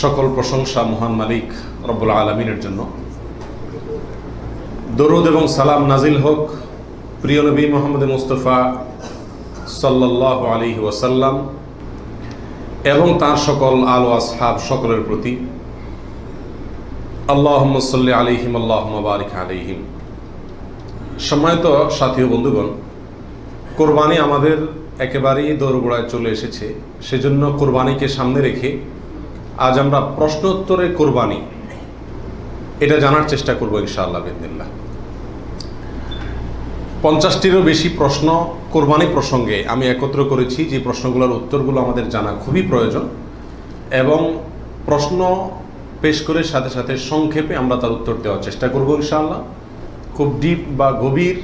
সকল প্রশংসা মহান মালিক রব্বুল আলামিনের জন্য। দরুদ এবং সালাম নাজিল হোক প্রিয় নবী মুহাম্মদ মুস্তাফা সাল্লাল্লাহু আলাইহি ওয়াসাল্লাম এবং তার সকল আল ও আসহাব সকলের প্রতি। আল্লাহুম্মা সাল্লি আলাইহিম আল্লাহুম্মা বারিক আলাইহিম। সম্মানিত সাথী ও বন্ধুগণ, কোরবানি আমাদের একেবারেই দোরগোড়ায় চলে এসেছে। সেজন্য কোরবানিকে সামনে রেখে আজ আমরা প্রশ্নোত্তরে কোরবানি এটা জানার চেষ্টা করব ইনশাআল্লাহ বিদিনিল্লাহ। 50টিরও বেশি প্রশ্ন কোরবানি প্রসঙ্গে আমি একত্র করেছি, যে প্রশ্নগুলোর উত্তরগুলো আমাদের জানা খুবই প্রয়োজন, এবং প্রশ্ন পেশ করে সাথে সাথে সংক্ষেপে আমরা তার উত্তর দেওয়ার চেষ্টা করব ইনশাআল্লাহ। খুব ডিপ বা গভীর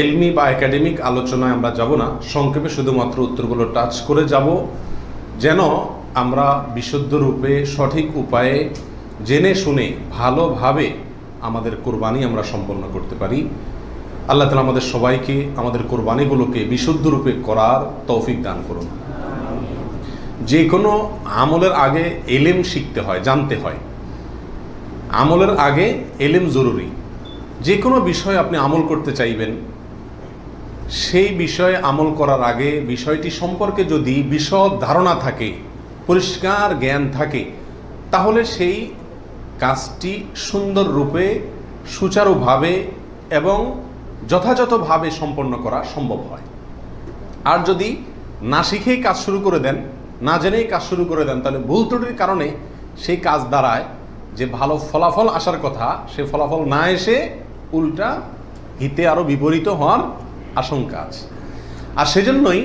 ইলমি বা একাডেমিক আলোচনায় আমরা যাব না, সংক্ষেপে শুধুমাত্র উত্তরগুলো টাচ করে যাব, যেন আমরা বিশুদ্ধ রূপে সঠিক উপায়ে জেনে শুনে ভালোভাবে আমাদের কোরবানি আমরা সম্পন্ন করতে পারি। আল্লাহ তাআলা আমাদের সবাইকে আমাদের কোরবানিগুলোকে বিশুদ্ধ রূপে করার তৌফিক দান করুন। যে কোনো আমলের আগে ইলম শিখতে হয়, জানতে হয়। আমলের আগে ইলম জরুরি। যে কোনো বিষয়ে আপনি আমল করতে চাইবেন, সেই বিষয়ে আমল করার আগে বিষয়টি সম্পর্কে যদি বিশদ ধারণা থাকে, পরিষ্কার জ্ঞান থাকে, তাহলে সেই কাজটি সুন্দর রূপে সুচারুভাবে এবং যথাযথভাবে সম্পন্ন করা সম্ভব হয়। আর যদি না শিখেই কাজ শুরু করে দেন, না জেনেই কাজ শুরু করে দেন, তাহলে ভুল ত্রুটির কারণে সেই কাজ দ্বারায় যে ভালো ফলাফল আসার কথা, সে ফলাফল না এসে উল্টা হিতে আরও বিপরীত হওয়ার আশঙ্কা আছে। আর সেজন্যই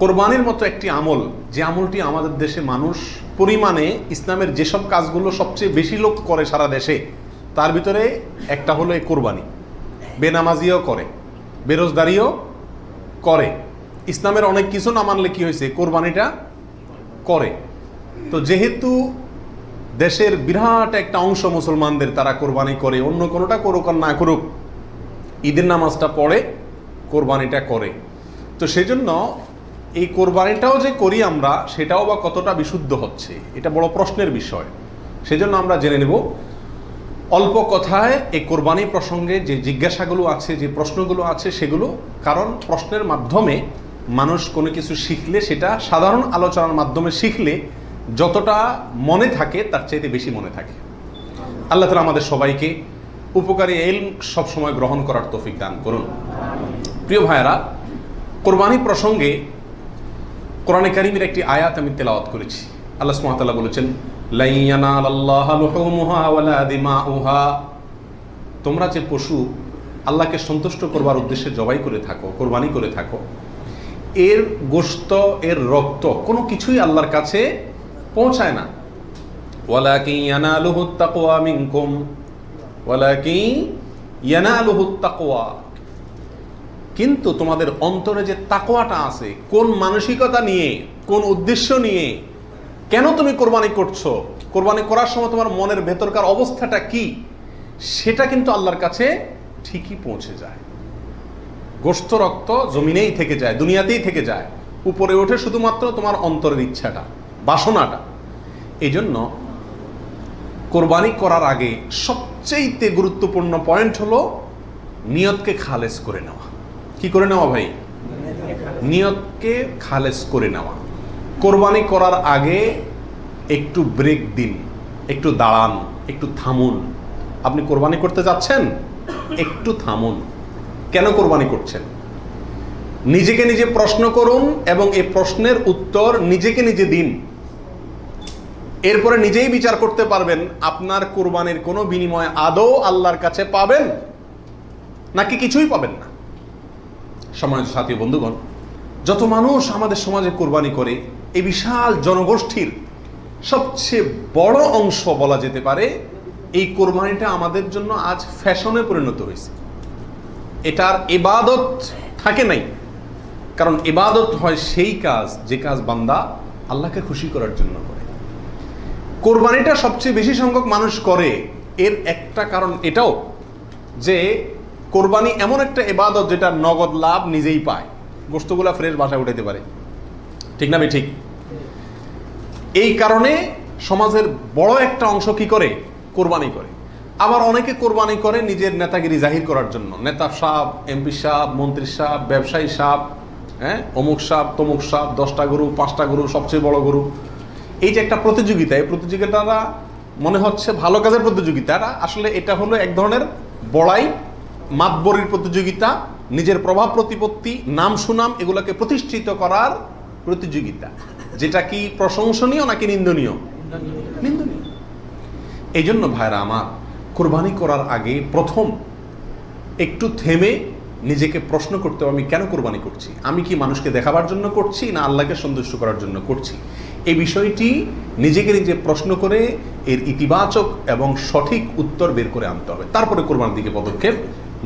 কোরবানির মতো একটি আমল, যে আমলটি আমাদের দেশে মানুষ পরিমাণে ইসলামের যেসব কাজগুলো সবচেয়ে বেশি লোক করে সারা দেশে, তার ভিতরে একটা হলো এই কোরবানি। বেনামাজিও করে, বেরোজগারিও করে, ইসলামের অনেক কিছু না মানলে কি হয়েছে, কোরবানিটা করে। তো যেহেতু দেশের বিরাট একটা অংশ মুসলমানদের তারা কোরবানি করে, অন্য কোনোটা করুক আর না করুক, ঈদের নামাজটা পড়ে, কোরবানিটা করে। তো সেজন্য এই কোরবানিটাও যে করি আমরা, সেটাও বা কতটা বিশুদ্ধ হচ্ছে, এটা বড় প্রশ্নের বিষয়। সেজন্য আমরা জেনে নেব অল্প কথায় এই কোরবানি প্রসঙ্গে যে জিজ্ঞাসাগুলো আছে, যে প্রশ্নগুলো আছে সেগুলো। কারণ প্রশ্নের মাধ্যমে মানুষ কোনো কিছু শিখলে, সেটা সাধারণ আলোচনার মাধ্যমে শিখলে যতটা মনে থাকে তার চাইতে বেশি মনে থাকে। আল্লাহ তাআলা আমাদের সবাইকে উপকারী ইলম সবসময় গ্রহণ করার তৌফিক দান করুন। প্রিয় ভাইয়েরা, কোরবানি প্রসঙ্গে কোরআনে কারীমের একটি আয়াত আমি তেলাওয়াত করেছি। আল্লাহ সুবহানাহু ওয়া তাআলা বলেছেন, লা ইয়ানালাল্লাহা লুহুমুহা ওয়ালা দিমাউহা। তোমরা যে পশু আল্লাহকে সন্তুষ্ট করবার উদ্দেশ্যে জবাই করে থাকো, কোরবানি করে থাকো, এর গোশত, এর রক্ত কোনো কিছুই আল্লাহর কাছে পৌঁছায় না। ওয়ালাকিন ইয়ানালুহুত তাকওয়া মিনকুম, ওয়ালাকিন ইয়ানালুহুত তাকওয়া। কিন্তু তোমাদের অন্তরে যে তাকওয়াটা আছে, কোন মানসিকতা নিয়ে, কোন উদ্দেশ্য নিয়ে, কেন তুমি কোরবানি করছো, কোরবানি করার সময় তোমার মনের ভেতরকার অবস্থাটা কি, সেটা কিন্তু আল্লাহর কাছে ঠিকই পৌঁছে যায়। গোশত রক্ত জমিনেই থেকে যায়, দুনিয়াতেই থেকে যায়, উপরে ওঠে শুধুমাত্র তোমার অন্তরের ইচ্ছাটা, বাসনাটা। এই জন্য কোরবানি করার আগে সবচেয়ে গুরুত্বপূর্ণ পয়েন্ট হলো নিয়তকে খালেস করে নেওয়া। কি করে নেওয়া ভাই? নিয়তকে খালেস করে নেওয়া। কোরবানি করার আগে একটু ব্রেক দিন, একটু দাঁড়ান, একটু থামুন। আপনি কোরবানি করতে যাচ্ছেন, একটু থামুন। কেন কোরবানি করছেন? নিজেকে নিজে প্রশ্ন করুন এবং এই প্রশ্নের উত্তর নিজেকে নিজে দিন। এরপরে নিজেই বিচার করতে পারবেন আপনার কোরবানির কোনো বিনিময় আদৌ আল্লাহর কাছে পাবেন নাকি কিছুই পাবেন না। সম্মানিত সাথী বন্ধুগণ, যত মানুষ আমাদের সমাজে কোরবানি করে, এই বিশাল জনগোষ্ঠীর সবচেয়ে বড় অংশ বলা যেতে পারে, এই কোরবানিটা আমাদের জন্য আজ ফ্যাশনে পরিণত হয়েছে। এটার ইবাদত থাকে নাই। কারণ ইবাদত হয় সেই কাজ, যে কাজ বান্দা আল্লাহকে খুশি করার জন্য করে। কোরবানিটা সবচেয়ে বেশি সংখ্যক মানুষ করে, এর একটা কারণ এটাও যে কোরবানি এমন একটা ইবাদত যেটা নগদ লাভ নিজেই পায়, গোশতগুলা ফ্রেশ বাসায় উঠাইতে পারে, ঠিক না? ঠিক। এই কারণে সমাজের বড় একটা অংশ কি করে? কোরবানি করে। আবার অনেকে কোরবানি করে নিজের নেতাগিরি জাহির করার জন্য। নেতা সাহেব, এমপি সাহেব, মন্ত্রী সাহেব, ব্যবসায়ী সাহেব, হ্যাঁ, অমুক সাহেব, তমুক সাহেব, 10টা গরু, 5টা গরু, সবচেয়ে বড় গরু। এই যে একটা প্রতিযোগিতা, এই প্রতিযোগিতাটা মনে হচ্ছে ভালো কাজের প্রতিযোগিতা, আসলে এটা হলো এক ধরনের বড়াই, মাতবরির প্রতিযোগিতা, নিজের প্রভাব প্রতিপত্তি, নাম সুনাম এগুলোকে প্রতিষ্ঠিত করার প্রতিযোগিতা, যেটা কি প্রশংসনীয় নাকি নিন্দনীয়? নিন্দনীয়। এই জন্য ভাইরা আমার, কোরবানি করার আগে প্রথম একটু থেমে নিজেকে প্রশ্ন করতে হবে, আমি কেন কোরবানি করছি? আমি কি মানুষকে দেখাবার জন্য করছি না আল্লাহকে সন্তুষ্ট করার জন্য করছি? এই বিষয়টি নিজেকে নিজে প্রশ্ন করে এর ইতিবাচক এবং সঠিক উত্তর বের করে আনতে হবে, তারপরে কোরবানির দিকে পদক্ষেপ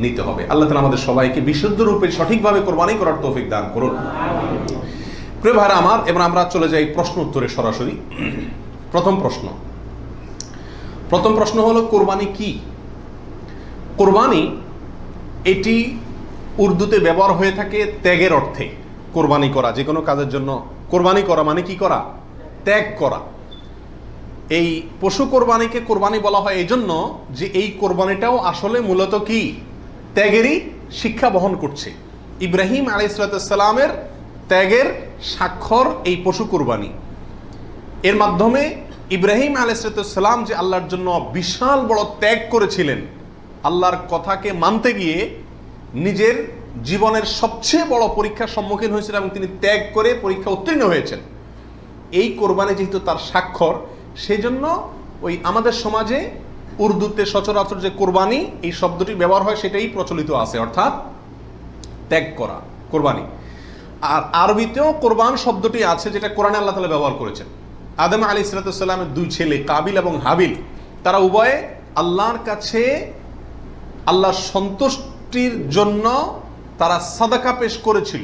নিতে হবে। আল্লাহ তাআলা আমাদের সবাইকে বিশুদ্ধ রূপে সঠিকভাবে কোরবানি করার তৌফিক দান করুন। প্রিয় ভাইরা আমার, এবার আমরা চলে যাই প্রশ্ন উত্তরে সরাসরি। প্রথম প্রশ্ন হলো, কোরবানি কি? কোরবানি এটি উর্দুতে ব্যবহার হয়ে থাকে ত্যাগের অর্থে। কোরবানি করা, যে কোনো কাজের জন্য কোরবানি করা মানে কি করা? ত্যাগ করা। এই পশু কোরবানিকে কোরবানি বলা হয় এই জন্য যে এই কোরবানিটাও আসলে মূলত কি? ত্যাগেরই শিক্ষা বহন করছে। ইব্রাহিম আলাইহিস সালামের ত্যাগের স্বাক্ষর এই পশু কোরবানি। এর মাধ্যমে ইব্রাহিম আলাইহিস সালাম যে আল্লাহর জন্য বিশাল বড় ত্যাগ করেছিলেন, আল্লাহর কথাকে মানতে গিয়ে নিজের জীবনের সবচেয়ে বড় পরীক্ষার সম্মুখীন হয়েছিলেন এবং তিনি ত্যাগ করে পরীক্ষা উত্তীর্ণ হয়েছেন। এই কোরবানি যেহেতু তার স্বাক্ষর, সেই জন্য ওই আমাদের সমাজে উর্দুতে সচরাচর যে কোরবানি এই শব্দটি ব্যবহার হয় সেটাই প্রচলিত আছে, অর্থাৎ ত্যাগ করা, কোরবানি। আর আরবিতেও কোরবান শব্দটি আছে, যেটা কোরআনে আল্লাহ তাআলা ব্যবহার করেছেন। আদম আলাইহিস সালামের 2 ছেলে কাবিল এবং হাবিল, তারা উভয়ে আল্লাহর কাছে আল্লাহর সন্তুষ্টির জন্য তারা সাদাকা পেশ করেছিল,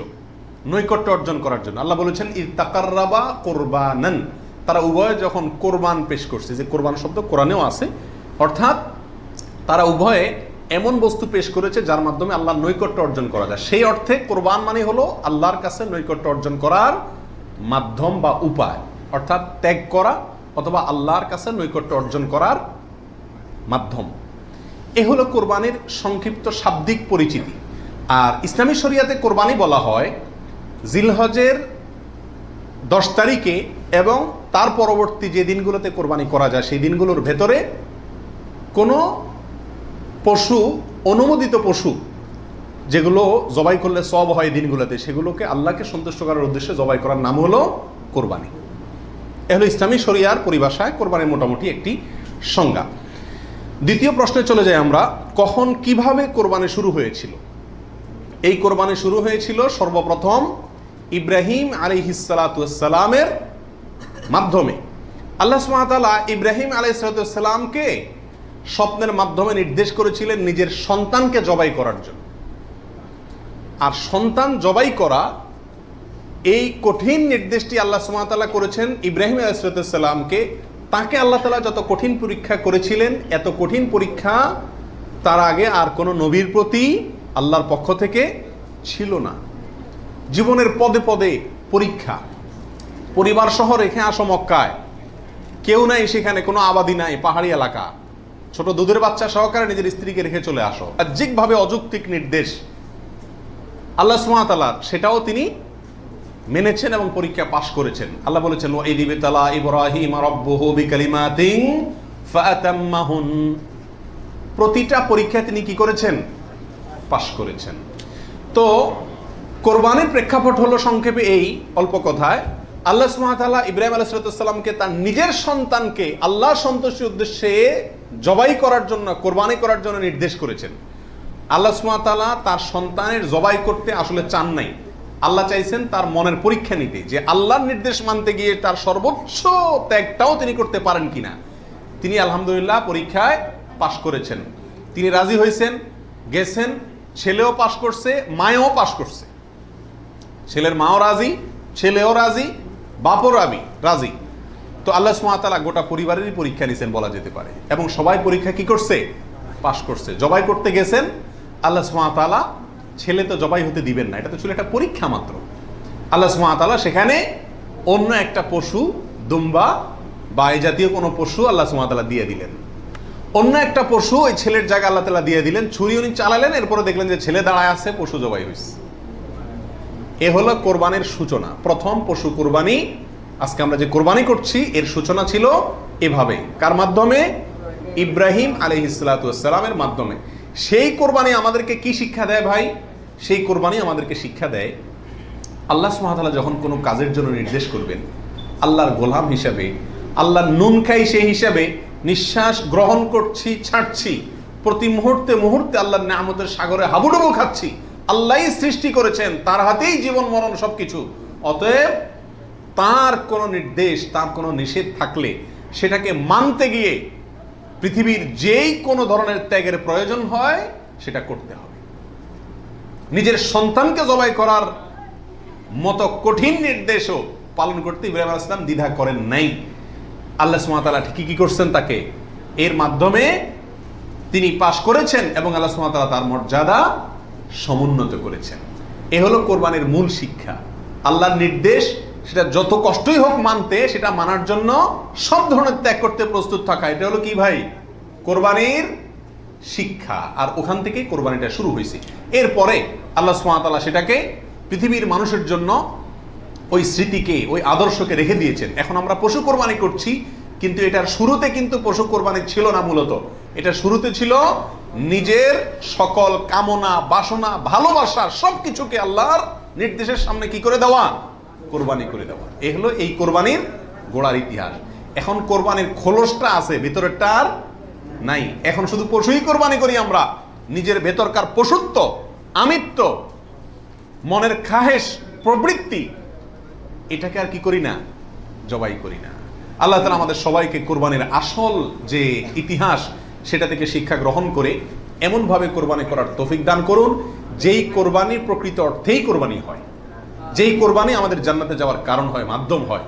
নৈকট্য অর্জন করার জন্য। আল্লাহ বলেছেন ইত্তাকাররাবা কোরবানান, তারা উভয়ে যখন কোরবান পেশ করছে, যে কোরবান শব্দ কোরআনেও আছে, অর্থাৎ তারা উভয়ে এমন বস্তু পেশ করেছে যার মাধ্যমে আল্লাহর নৈকট্য অর্জন করা যায়। সেই অর্থে কোরবান মানে হলো আল্লাহর কাছে নৈকট্য অর্জন করার মাধ্যম বা উপায়, অর্থাৎ ত্যাগ করা অথবা আল্লাহর কাছে নৈকট্য অর্জন করার মাধ্যম। এ হলো কোরবানির সংক্ষিপ্ত শাব্দিক পরিচিতি। আর ইসলামী শরিয়াতে কোরবানি বলা হয় জিলহজের 10 তারিখে এবং তার পরবর্তী যে দিনগুলোতে কোরবানি করা যায় সেই দিনগুলোর ভেতরে কোনো পশু, অনুমোদিত পশু যেগুলো জবাই করলে সওয়াব হয় দিনগুলোতে, সেগুলোকে আল্লাহকে সন্তুষ্ট করার উদ্দেশ্যে জবাই করার নাম হলো কোরবানি। এ হলো ইসলামী শরিয়ার পরিভাষায় কোরবানির মোটামুটি একটি সংজ্ঞা। দ্বিতীয় প্রশ্নে চলে যাই আমরা, কখন কিভাবে কোরবানি শুরু হয়েছিল? এই কোরবানি শুরু হয়েছিল সর্বপ্রথম ইব্রাহিম আলাইহিস সালামের মাধ্যমে। আল্লাহ সুবহানাহু ওয়া তাআলা ইব্রাহিম আলাইহিস সালামকে স্বপ্নের মাধ্যমে নির্দেশ করেছিলেন নিজের সন্তানকে জবাই করার জন্য। আর সন্তান জবাই করা, এই কঠিন নির্দেশটি আল্লাহ সুবহানাহু ওয়া তাআলা করেছেন ইব্রাহিম আলাইহিস সালামকে। তাকে আল্লাহ তাআলা যত কঠিন পরীক্ষা করেছিলেন, এত কঠিন পরীক্ষা তার আগে আর কোনো নবীর প্রতি আল্লাহর পক্ষ থেকে ছিল না। জীবনের পদে পদে পরীক্ষা। পরিবার সহ রেখে আসো মক্কায়, কেউ নাই সেখানে, কোনো আবাদি নাই, পাহাড়ি এলাকা, ছোট দুধের বাচ্চা সহকারে নিজের স্ত্রীকে রেখে চলে আসো। বাহ্যিকভাবে অযৌক্তিক নির্দেশ আল্লাহ সুবহানাহু ওয়া তাআলা, সেটাও তিনি মেনেছেন এবং পরীক্ষা পাশ করেছেন। আল্লাহ বলেছেন ওয়া ইয ইবতালা ইব্রাহিম রাব্বুহু বিকালিমাতিন ফাআতাম্মাহুন, প্রতিটা পরীক্ষা তিনি কি করেছেন? পাশ করেছেন। তো কোরবানির প্রেক্ষাপট হলো সংক্ষেপে এই, অল্প কথায়, আল্লাহ সুবহানাহু ওয়া তাআলা ইব্রাহিম আলাইহিস সালামকে তার নিজের সন্তানকে আল্লাহর সন্তুষ্টির উদ্দেশ্যে জবাই করার জন্য, কোরবানি করার জন্য নির্দেশ করেছেন। আল্লাহ সুবহানাহু ওয়া তাআলা তার সন্তানের জবাই করতে আসলে চান নাই। আল্লাহ চাইছেন তার মনের পরীক্ষা নিতে, যে আল্লাহর নির্দেশ মানতে গিয়ে তার সর্বোচ্চ ত্যাগটাও তিনি করতে পারেন কিনা। তিনি আলহামদুলিল্লাহ পরীক্ষায় পাশ করেছেন। তিনি রাজি হয়েছেন, গেছেন, ছেলেও পাশ করছে, মায়েও পাশ করছে। ছেলের মাও রাজি, ছেলেও রাজি, বাপও রাজি। তো আল্লাহ সুবহানাহু ওয়া তাআলা গোটা পরিবারেরই পরীক্ষা নিছেন বলা যেতে পারে, এবং সবাই পরীক্ষা কি করছে? পাশ করছে। জবাই করতে গেছেন, আল্লাহ সুবহানাহু ওয়া তাআলা ছেলে তো জবাই হতে দিবেন না, এটা তো ছিল একটা পরীক্ষা মাত্র। আল্লাহ সুবহানাহু ওয়া তাআলা সেখানে অন্য একটা পশু, দুম্বা বা এই জাতীয় কোনো পশু আল্লাহ সুবহানাহু ওয়া তাআলা দিয়ে দিলেন। অন্য একটা পশু ওই ছেলের জায়গায় আল্লাহ তাআলা দিয়ে দিলেন, ছুরি উনি চালালেন, এরপরে দেখলেন যে ছেলে দাঁড়ায় আছে, পশু জবাই হয়েছে। এ হলো কোরবানির সূচনা। প্রথম পশু কোরবানি, আজকে আমরা যে কোরবানি করছি এর সূচনা ছিল এভাবে। কার মাধ্যমে? ইব্রাহিম আলাইহিস সালাতু ওয়াস সালামের মাধ্যমে। সেই কোরবানি আমাদেরকে কি শিক্ষা দেয় ভাই? সেই কোরবানি আমাদেরকে শিক্ষা দেয়, আল্লাহ সুবহানাহু ওয়া তাআলা যখন কোনো কাজের জন্য নির্দেশ করবেন, আল্লাহর গোলাম হিসাবে, আল্লাহর নুন খাই সেই হিসাবে নিঃশ্বাস গ্রহণ করছি, ছাড়ছি, প্রতি মুহূর্তে মুহূর্তে আল্লাহর নিয়ামতের সাগরে হাবুডুবু খাচ্ছি। আল্লাহই সৃষ্টি করেছেন, তার হাতেই জীবন মরণ সবকিছু। অতএব তার কোনো নির্দেশ, তার কোনো নিষেধ থাকলে সেটাকে মানতে গিয়ে পৃথিবীর যেই কোনো ধরনের ত্যাগের প্রয়োজন হয় সেটা করতে হবে। নিজের সন্তানকে জবাই করার মতো কঠিন নির্দেশও পালন করতে ইব্রাহিম আলাইহিস সালাম দ্বিধা করেন নাই। আল্লাহ সুবহানাহু ওয়া তাআলা ঠিকই কি করছেন, তাকে এর মাধ্যমে তিনি পাশ করেছেন এবং আল্লাহ সুবহানাহু ওয়া তাআলা তার মর্যাদা সমুন্নত করেছেন। এ হলো কোরবানির মূল শিক্ষা। আল্লাহর নির্দেশ, সেটা যত কষ্টই হোক মানতে, সেটা মানার জন্য সব ধরনের ত্যাগ করতে প্রস্তুত থাকা, এটা হলো কি ভাই? কোরবানির শিক্ষা। আর ওখান থেকেই কোরবানিটা শুরু হয়েছে। এরপরে আল্লাহ সুবহানাহু ওয়া তাআলা সেটাকে পৃথিবীর মানুষের জন্য ওই স্মৃতিকে, ওই আদর্শকে রেখে দিয়েছেন। এখন আমরা পশু কোরবানি করছি, কিন্তু এটার শুরুতে কিন্তু পশু কোরবানি ছিল না। মূলত এটা শুরুতে ছিল নিজের সকল কামনা, বাসনা, ভালোবাসা সবকিছুকে আল্লাহর নির্দেশের সামনে কি করে দেওয়া? কোরবানি করে দেওয়া। এই হলো এই কোরবানির গোড়ার ইতিহাস। এখন কোরবানির খোলসটা আছে, ভেতরেরটা আর নাই। এখন শুধু পশুই কোরবানি করি আমরা। নিজের ভেতরকার পশুত্ব, আমিত্ব, মনের খাহেশ, প্রবৃত্তি, এটাকে আর কি করি না? জবাই করি না। আল্লাহ তাআলা আমাদের সবাইকে কোরবানির আসল যে ইতিহাস সেটা থেকে শিক্ষা গ্রহণ করে এমনভাবে কোরবানি করার তৌফিক দান করুন, যেই কোরবানি প্রকৃত অর্থেই কোরবানি হয়, যেই কোরবানি আমাদের জান্নাতে যাওয়ার কারণ হয়, মাধ্যম হয়,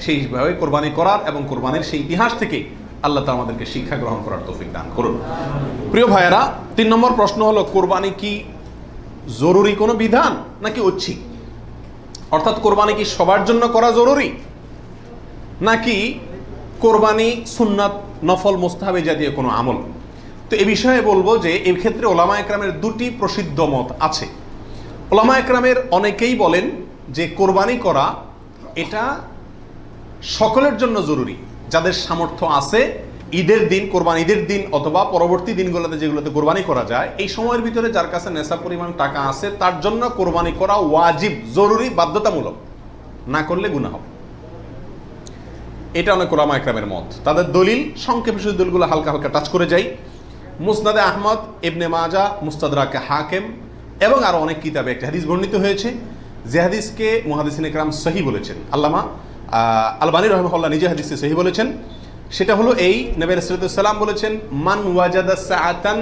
সেইভাবে কোরবানি করার এবং কোরবানির সেই ইতিহাস থেকে আল্লাহ তাআলা আমাদেরকে শিক্ষা গ্রহণ করার তৌফিক দান করুন। প্রিয় ভাইয়েরা, 3 নম্বর প্রশ্ন হলো, কোরবানি কি জরুরি কোনো বিধান নাকি ঐচ্ছিক? অর্থাৎ কোরবানি কি সবার জন্য করা জরুরি, নাকি কোরবানি সুন্নাত, নফল, মুস্তাহাব জাতীয় কোনো আমল? তো এই বিষয়ে বলবো যে এই ক্ষেত্রে ওলামা একরামের 2টি প্রসিদ্ধ মত আছে। ওলামা একরামের অনেকেই বলেন যে কোরবানি করা এটা সকলের জন্য জরুরি, যাদের সামর্থ্য আছে। ঈদের দিন, কোরবানি ঈদের দিন অথবা পরবর্তী দিনগুলোতে যেগুলোতে কোরবানি করা যায়, এই সময়ের ভিতরে যার কাছে নেশা পরিমাণ টাকা আছে তার জন্য কোরবানি করা ওয়াজিব, জরুরি, বাধ্যতামূলক। না করলে গুনাহ হবে। এটা অনেক ওলামা একরামের মত। তাদের দলিল, সংক্ষেপে শুধু দলিলগুলো হালকা হালকা টাচ করে যাই। মুসনাদে আহমদ, ইবনে মাজা, মুস্তাদরাকে হাকিম এবং আরো অনেক কিতাবে একটা হাদিস বর্ণিত হয়েছে, যে হাদিসকে মুহাদ্দিসিন ইকরাম সহিহ বলেছেন। আল্লামা আলবানী রাহিমাহুল্লাহ নিজে হাদিসে সহিহ বলেছেন। সেটা হলো এই, নবী সাল্লাল্লাহু আলাইহি ওয়াসাল্লাম বলেছেন, মান ওয়াজাদা সাআতান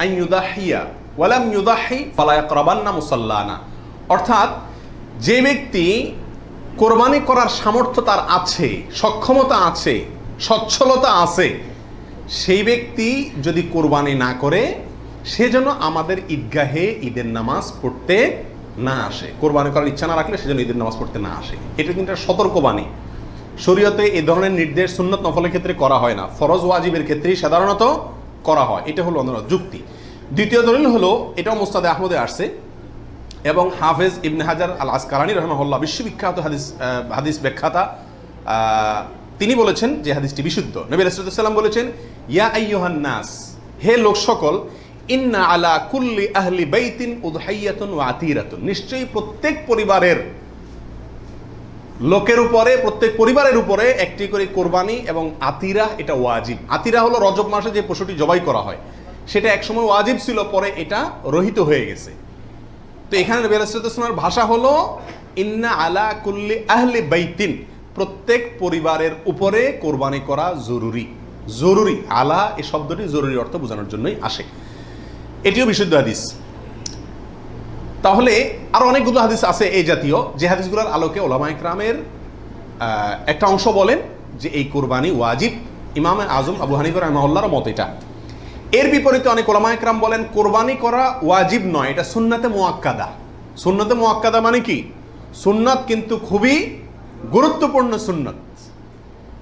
আন ইউদাহিয়া ওয়া লাম ইউদাহি ফালা ইয়াকরাবান্না মুসাল্লানা। অর্থাৎ যে ব্যক্তি কোরবানি করার সামর্থ্য তার আছে, সক্ষমতা আছে, সচ্ছলতা আছে, সেই ব্যক্তি যদি কোরবানি না করে, সে যেন আমাদের ঈদগাহে ঈদের নামাজ পড়তে না আসে। কোরবানি করার ইচ্ছা না রাখলে সেজন্য ঈদের নামাজ পড়তে না আসে। এটা কিন্তু সতর্কবাণী। শরীয়তে এই ধরনের নির্দেশ সুন্নত নফলের ক্ষেত্রে করা হয় না, ফরজ ওয়াজিবের ক্ষেত্রেই সাধারণত করা হয়। এটা হলো অন্য যুক্তি। দ্বিতীয় দলিল হলো, এটাও মুস্তাদে আহমদে আসছে এবং হাফেজ ইবনে হাজার আল আসকালানী রাহিমাহুল্লাহ, বিশ্ববিখ্যাত হাদিস ব্যাখ্যাতা, তিনি বলেছেন যে হাদিসটি বিশুদ্ধ। নবী সাল্লাল্লাহু আলাইহি ওয়াসাল্লাম বলেছেন, ইয়া আইয়ুহান নাস, হে লোক সকল, ইন্না আলা কুল্লি আহলি বাইতিন উদহাইয়াতুন ওয়া আতিরাতুন, নিশ্চয়ই প্রত্যেক পরিবারের লোকের উপরে, প্রত্যেক পরিবারের উপরে একটি করে কোরবানি এবং আতিরা, এটা ওয়াজিব। আতিরা হলো রজব মাসে যে পশুটি জবাই করা হয়, সেটা একসময় ওয়াজিব ছিল, পরে এটা রহিত হয়ে গেছে। তো এখানে নবী সাল্লাল্লাহু আলাইহি ওয়াসাল্লামের ভাষা হলো ইন্না আলা কুল্লি আহলি বাইতিন, প্রত্যেক পরিবারের উপরে কোরবানি করা জরুরি। জরুরি, আলা এই শব্দটি জরুরি অর্থ বোঝানোর জন্যই আসে। এটিও বিশুদ্ধ হাদিস। তাহলে আরো অনেকগুলো হাদিস আছে এই জাতীয়, যে হাদিসগুলোর আলোকে ওলামা ইকরামের একটা অংশ বলেন যে এই কোরবানি ওয়াজিব। ইমাম আজম আবু হানিফা রাহিমাহুল্লাহর মত এটা। এর বিপরীতে অনেক ওলামা ইকরাম বলেন কোরবানি করা ওয়াজিব নয়, এটা সুন্নাতে মুআক্কাদা। সুন্নাতে মুআক্কাদা মানে কি? সুন্নাত কিন্তু খুবই গুরুত্বপূর্ণ সুন্নাত,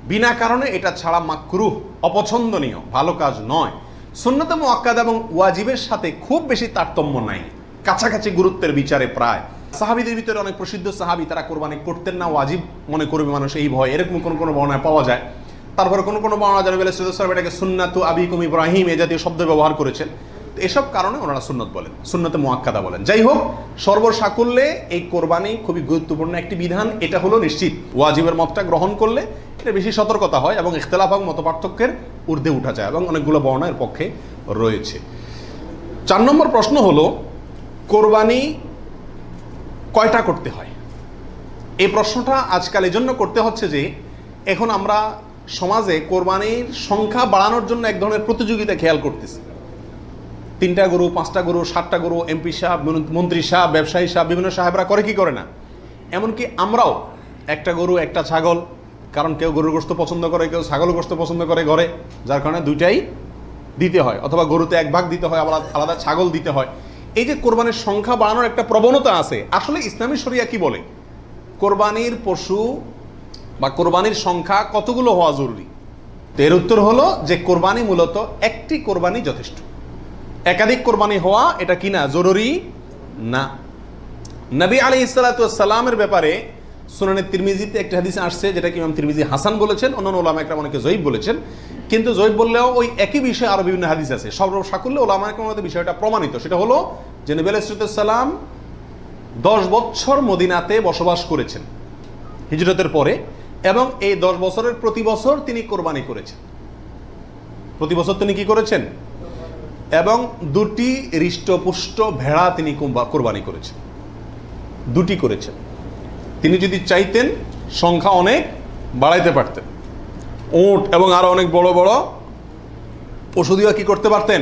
বিনা কারণে এটা ছাড়া মাকরুহ, অপছন্দনীয়, ভালো কাজ নয়। সুন্নতে মুআক্কাদা এবং ওয়াজিবের সাথে খুব বেশি তারতম্য নাই, কাছাকাছি গুরুত্বের বিচারে প্রায়। সাহাবীদের ভিতরে অনেক প্রসিদ্ধ সাহাবী তারা কোরবানি করতেন না, ওয়াজিব মনে করবে মানুষ এই ভয়, এরকম কোন কোন বর্ণনা পাওয়া যায়। তারপরে কোন কোন বর্ণনা জানবে এটাকে সুন্নাতু আবিকুম ইব্রাহিম এ জাতীয় শব্দ ব্যবহার করেছেন। তো এসব কারণে ওনারা সুন্নত বলেন, সুন্নতে মুআক্কাদা বলেন। যাই হোক, সর্বসাকুল্যে এই কোরবানি খুবই গুরুত্বপূর্ণ একটি বিধান, এটা হলো নিশ্চিত। ওয়াজিবের মতটা গ্রহণ করলে এটা বেশি সতর্কতা হয় এবং ইখতিলাফ এবং মতপার্থক্যের ঊর্ধ্বে উঠা যায়, এবং অনেকগুলো বর্ণনা এর পক্ষে রয়েছে। 4 নম্বর প্রশ্ন হলো, কোরবানি কয়টা করতে হয়? এই প্রশ্নটা আজকাল এই জন্য করতে হচ্ছে যে এখন আমরা সমাজে কোরবানির সংখ্যা বাড়ানোর জন্য এক ধরনের প্রতিযোগিতা খেয়াল করতেছি। 3টা গরু, 5টা গরু, 7টা গরু, এমপি সাহেব, মন্ত্রী সাহেব, ব্যবসায়ী সাহেব, বিভিন্ন সাহেবরা করে কি করে না, এমনকি আমরাও একটা গরু একটা ছাগল, কারণ কেউ গরুর গোশত পছন্দ করে, কেউ ছাগল গোশত পছন্দ করে ঘরে, যার কারণে দুইটাই দিতে হয়, অথবা গরুতে 1 ভাগ দিতে হয়, আবার আলাদা ছাগল দিতে হয়। এই যে কোরবানির সংখ্যা বাড়ানোর একটা প্রবণতা আছে, আসলে ইসলামী শরিয়া কি বলে? কোরবানির পশু বা কোরবানির সংখ্যা কতগুলো হওয়া জরুরি? তো এর উত্তর হলো যে কোরবানি মূলত একটি কোরবানি যথেষ্ট। একাধিক কোরবানি হওয়া এটা কি না, জরুরি না। নবী আলাইহিস সালাতু ওয়াস সালামের ব্যাপারে সুনানে তিরমিজিতে একটা হাদিস আসছে, যেটা কি ইমাম তিরমিজি হাসান বলেছেন, অন্যান্য উলামা একরাম অনেকে জয়ীফ বলেছেন। কিন্তু জয়ীফ বললেও ওই একই বিষয়ে আরো বিভিন্ন হাদিস আছে। সর্বসাকুল্যে উলামা একরামের বিষয়টা প্রমাণিত। সেটা হলো যে নবী আলাইহিস সালাম 10 বছর মদিনাতে বসবাস করেছেন হিজরতের পরে, এবং এই 10 বছরের প্রতি বছর তিনি কোরবানি করেছেন। প্রতি বছর তিনি কি করেছেন? এবং 2টি হৃষ্টপুষ্ট ভেড়া তিনি কোরবানি করেছেন, 2টি করেছেন। তিনি যদি চাইতেন সংখ্যা অনেক বাড়াইতে পারতেন, উট এবং আরো অনেক বড় বড় পশু দিয়ে কি করতে পারতেন,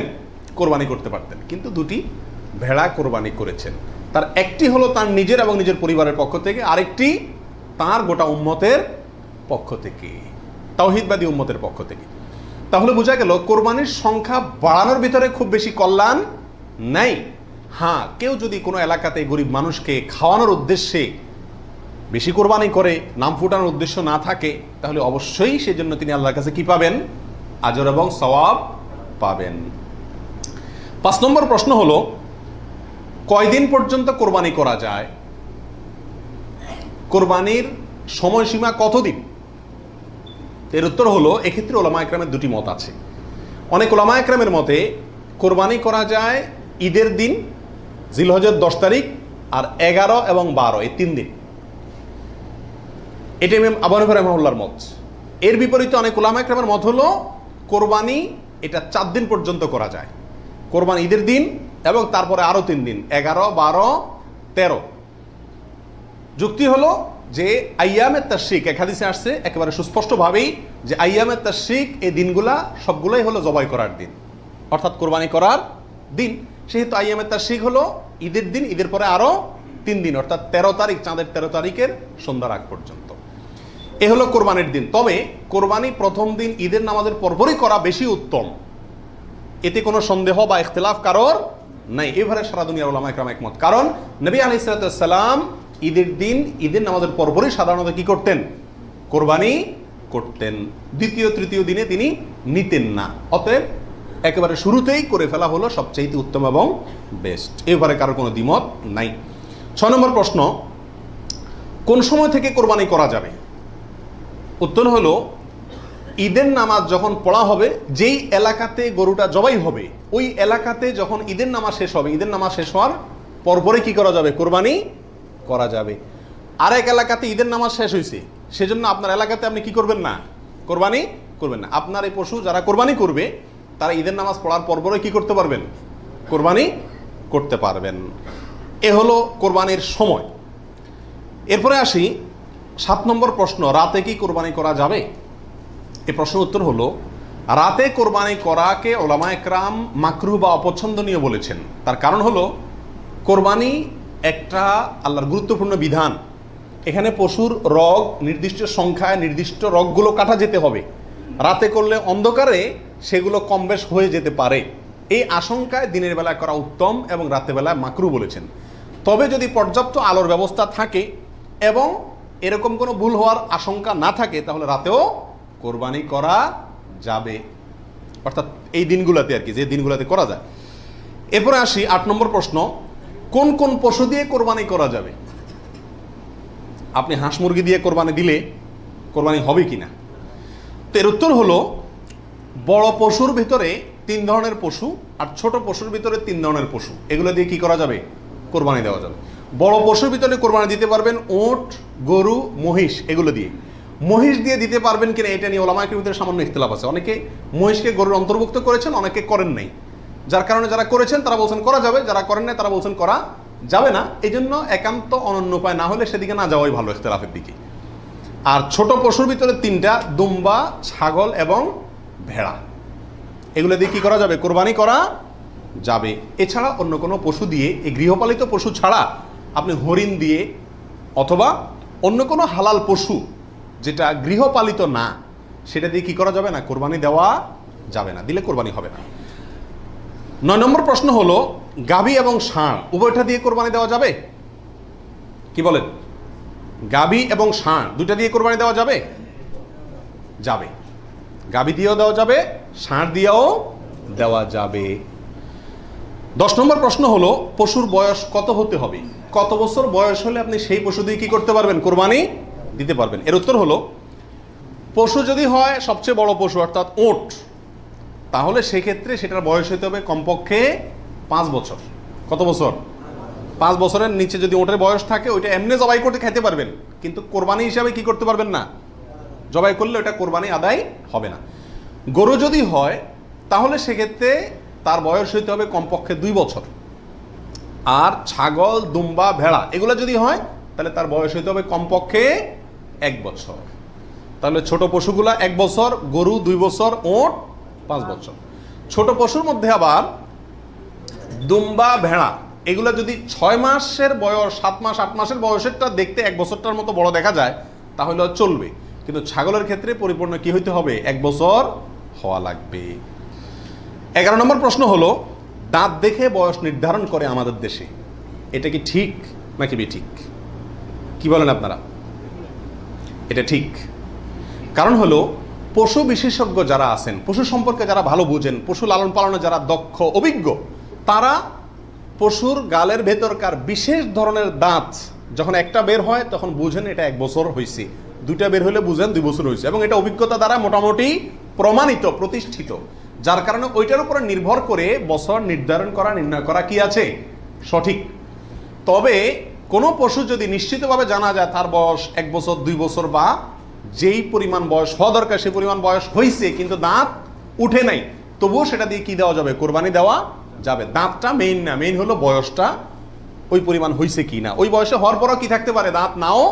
কোরবানি করতে পারতেন। কিন্তু 2টি ভেড়া কোরবানি করেছেন। তার একটি হলো তার নিজের এবং নিজের পরিবারের পক্ষ থেকে, আরেকটি তার গোটা উম্মতের পক্ষ থেকে, তাওহীদবাদী উম্মতের পক্ষ থেকে। তাহলে বোঝা গেল কোরবানির সংখ্যা বাড়ানোর ভিতরে খুব বেশি কল্যাণ নাই। হ্যাঁ, কেউ যদি কোনো এলাকাতে গরিব মানুষকে খাওয়ানোর উদ্দেশ্যে বেশি কোরবানি করে, নাম ফুটানোর উদ্দেশ্য না থাকে, তাহলে অবশ্যই সেজন্য তিনি আল্লাহর কাছে কি পাবেন? আজর এবং সওয়াব পাবেন। 5 নম্বর প্রশ্ন হলো, কয়দিন পর্যন্ত কোরবানি করা যায়? কোরবানির সময়সীমা কতদিন? এর উত্তর হলো, এক্ষেত্রে ওলামা একরামের 2টি মত আছে। অনেক ওলামা একরামের মতে কোরবানি করা যায় ঈদের দিন, জিলহজের 10 তারিখ, আর 11 এবং 12 এই 3 দিন। এটা ইমাম আবু হানিফা রাহিমাহুল্লাহর মত। এর বিপরীতে অনেক ওলামা একরামের মত হলো কোরবানি এটা 4 দিন পর্যন্ত করা যায়। কোরবানি ঈদের দিন এবং তারপরে আরো 3 দিন, 11, 12, 13। যুক্তি হলো যে আইয়ামে তাশরিক, এক হাদিসে আসছে একেবারে সুস্পষ্টভাবেই যে আইয়ামে তাশরিক এই দিনগুলা সবগুলোই হলো জবাই করার দিন, অর্থাৎ কোরবানি করার দিন। সেহেতু আইয়ামে তাশরিক হলো ঈদের দিন, ঈদের পরে আরো 3 দিন, অর্থাৎ 13 তারিখ, চাঁদের 13 তারিখের সন্ধ্যার আগ পর্যন্ত। এ হলো কোরবানির দিন। তবে কোরবানি প্রথম দিন ঈদের নামাজের পরপরই করা বেশি উত্তম, এতে কোনো সন্দেহ বা ইখতিলাফ কারোর নাই। এবারে সারা দুনিয়ার উলামা একরাম একমত। কারণ নবী আলাইহিস সালাম ঈদের দিন ঈদের নামাজের পরপরই সাধারণত কি করতেন? কোরবানি করতেন। দ্বিতীয় তৃতীয় দিনে তিনি নিতেন না। অতএব একেবারে শুরুতেই করে ফেলা হলো সবচেয়ে উত্তম এবং বেস্ট। এবারে কারো কোনো দ্বিমত নাই। 6 নম্বর প্রশ্ন, কোন সময় থেকে কোরবানি করা যাবে? উত্তর হলো, ঈদের নামাজ যখন পড়া হবে, যেই এলাকাতে গরুটা জবাই হবে ওই এলাকাতে যখন ঈদের নামাজ শেষ হবে, ঈদের নামাজ শেষ হওয়ার পরপরই কি করা যাবে? কোরবানি করা যাবে। আরেক এলাকাতে ঈদের নামাজ শেষ হয়েছে, সেজন্য আপনার এলাকাতে আপনি কি করবেন না? কোরবানি করবেন না। আপনার এই পশু যারা কোরবানি করবে তারা ঈদের নামাজ পড়ার পরপরই কি করতে পারবেন? কোরবানি করতে পারবেন। এ হলো কোরবানির সময়। এরপরে আসি 7 নম্বর প্রশ্ন, রাতে কি কোরবানি করা যাবে? এই প্রশ্নের উত্তর হলো, রাতে কোরবানি করাকে ওলামা একরাম মাকরুহ বা অপছন্দনীয় বলেছেন। তার কারণ হলো, কোরবানি একটা আল্লাহর গুরুত্বপূর্ণ বিধান। এখানে পশুর রগ নির্দিষ্ট সংখ্যায়, নির্দিষ্ট রগগুলো কাটা যেতে হবে। রাতে করলে অন্ধকারে সেগুলো কম বেশ হয়ে যেতে পারে, এই আশঙ্কায় দিনের বেলায় করা উত্তম এবং রাতের বেলায় মাকরুহ বলেছেন। তবে যদি পর্যাপ্ত আলোর ব্যবস্থা থাকে এবং এরকম কোনো ভুল হওয়ার আশঙ্কা না থাকে, তাহলে রাতেও কোরবানি করা যাবে, অর্থাৎ এই দিনগুলোতে আর কি, যে দিনগুলোতে করা যায়। এরপরে আসি 8 নম্বর প্রশ্ন, কোন কোন পশু দিয়ে কোরবানি করা যাবে? আপনি হাঁস মুরগি দিয়ে কোরবানি দিলে কোরবানি হবে কিনা? তো এর উত্তর হলো, বড় পশুর ভিতরে 3 ধরনের পশু আর ছোট পশুর ভিতরে 3 ধরনের পশু, এগুলো দিয়ে কি করা যাবে? কোরবানি দেওয়া যাবে। বড় পশুর ভিতরে কোরবানি দিতে পারবেন উট, গরু, মহিষ, এগুলো দিয়ে। মহিষ দিয়ে দিতে পারবেন কিনা এটা নিয়ে ওলামায়ের ভিতরে সামান্য ইখতিলাফ আছে। অনেকে মহিষকে গরুর অন্তর্ভুক্ত করেছেন, অনেকে করেন নাই। যার কারণে যারা করেছেন তারা বলছেন করা যাবে, যারা করেন নাই তারা বলছেন করা যাবে না। এই জন্য একান্ত অনন্য উপায় না হলে সেদিকে না যাওয়াই ভালো, ইখতিলাফের দিকে। আর ছোট পশুর ভিতরে 3টা, দুম্বা, ছাগল এবং ভেড়া, এগুলো দিয়ে কি করা যাবে? কোরবানি করা যাবে। এছাড়া অন্য কোনো পশু দিয়ে, এই গৃহপালিত পশু ছাড়া আপনি হরিণ দিয়ে অথবা অন্য কোনো হালাল পশু যেটা গৃহপালিত না, সেটা দিয়ে কি করা যাবে না? কোরবানি দেওয়া যাবে না, দিলে কোরবানি হবে না। 9 নম্বর প্রশ্ন হলো, গাভী এবং ষাঁড় উভয়টা দিয়ে কোরবানি দেওয়া যাবে? কি বলেন? গাভী এবং ষাঁড় দুইটা দিয়ে কোরবানি দেওয়া যাবে? যাবে। গাভী দিয়েও দেওয়া যাবে, ষাঁড় দিয়েও দেওয়া যাবে। 10 নম্বর প্রশ্ন হলো, পশুর বয়স কত হতে হবে? কত বছর বয়স হলে আপনি সেই পশু দিয়ে কি করতে পারবেন? কোরবানি দিতে পারবেন। এর উত্তর হলো, পশু যদি হয় সবচেয়ে বড় পশু অর্থাৎ উট, তাহলে সেক্ষেত্রে সেটার বয়স হতে হবে কমপক্ষে 5 বছর। কত বছর? 5 বছরের নিচে যদি ওটের বয়স থাকে, ওইটা এমনি জবাই করতে খাইতে পারবেন, কিন্তু কোরবানি হিসাবে কি করতে পারবেন না, জবাই করলে ওটা কোরবানি আদায় হবে না। গরু যদি হয় তাহলে সেক্ষেত্রে তার বয়স হইতে হবে কমপক্ষে 2 বছর। আর ছাগল, দুম্বা, ভেড়া এগুলো যদি হয় তাহলে তার বয়স হইতে হবে কমপক্ষে 1 বছর। তাহলে ছোট পশুগুলা 1 বছর, গরু 2 বছর, ওট 5 বছর। ছোট পশুর মধ্যে আবার দুম্বা, ভেড়া এগুলো যদি 6 মাসের বয়স, 7 মাস, 8 মাসের বয়সেরটা দেখতে 1 বছরটার মতো বড় দেখা যায় তাহলে চলবে, কিন্তু ছাগলের ক্ষেত্রে পরিপূর্ণ কি হইতে হবে? 1 বছর হওয়া লাগবে। 11 নম্বর প্রশ্ন হলো, দাঁত দেখে বয়স নির্ধারণ করে আমাদের দেশে, এটা কি ঠিক নাকি বেঠিক? কি বলেন আপনারা? এটা ঠিক। কারণ হলো, পশু বিশেষজ্ঞ যারা আছেন, পশু সম্পর্কে যারা ভালো বুঝেন, পশু লালন পালনে যারা দক্ষ, অভিজ্ঞ, তারা পশুর গালের ভেতরকার বিশেষ ধরনের দাঁত যখন একটা বের হয় তখন বুঝেন এটা 1 বছর হয়েছে, 2টা বের হলে বুঝেন 2 বছর হয়েছে, এবং এটা অভিজ্ঞতা দ্বারা মোটামুটি প্রমাণিত, প্রতিষ্ঠিত। যার কারণে ওইটার উপরে নির্ভর করে বছর নির্ধারণ করা, নির্ণয় করা কি আছে সঠিক। তবে কোনো পশু যদি নিশ্চিতভাবে জানা যায় তার বয়স 1 বছর, 2 বছর বা যেই পরিমাণ বয়স হওয়া দরকার সেই পরিমাণ বয়স হয়েছে কিন্তু দাঁত উঠে নাই, তবুও সেটা দিয়ে কি দেওয়া যাবে? কোরবানি দেওয়া যাবে। দাঁতটা মেইন না, মেইন হলো বয়সটা ওই পরিমাণ হয়েছে কি না। ওই বয়সে হওয়ার পরও কি থাকতে পারে? দাঁত নাও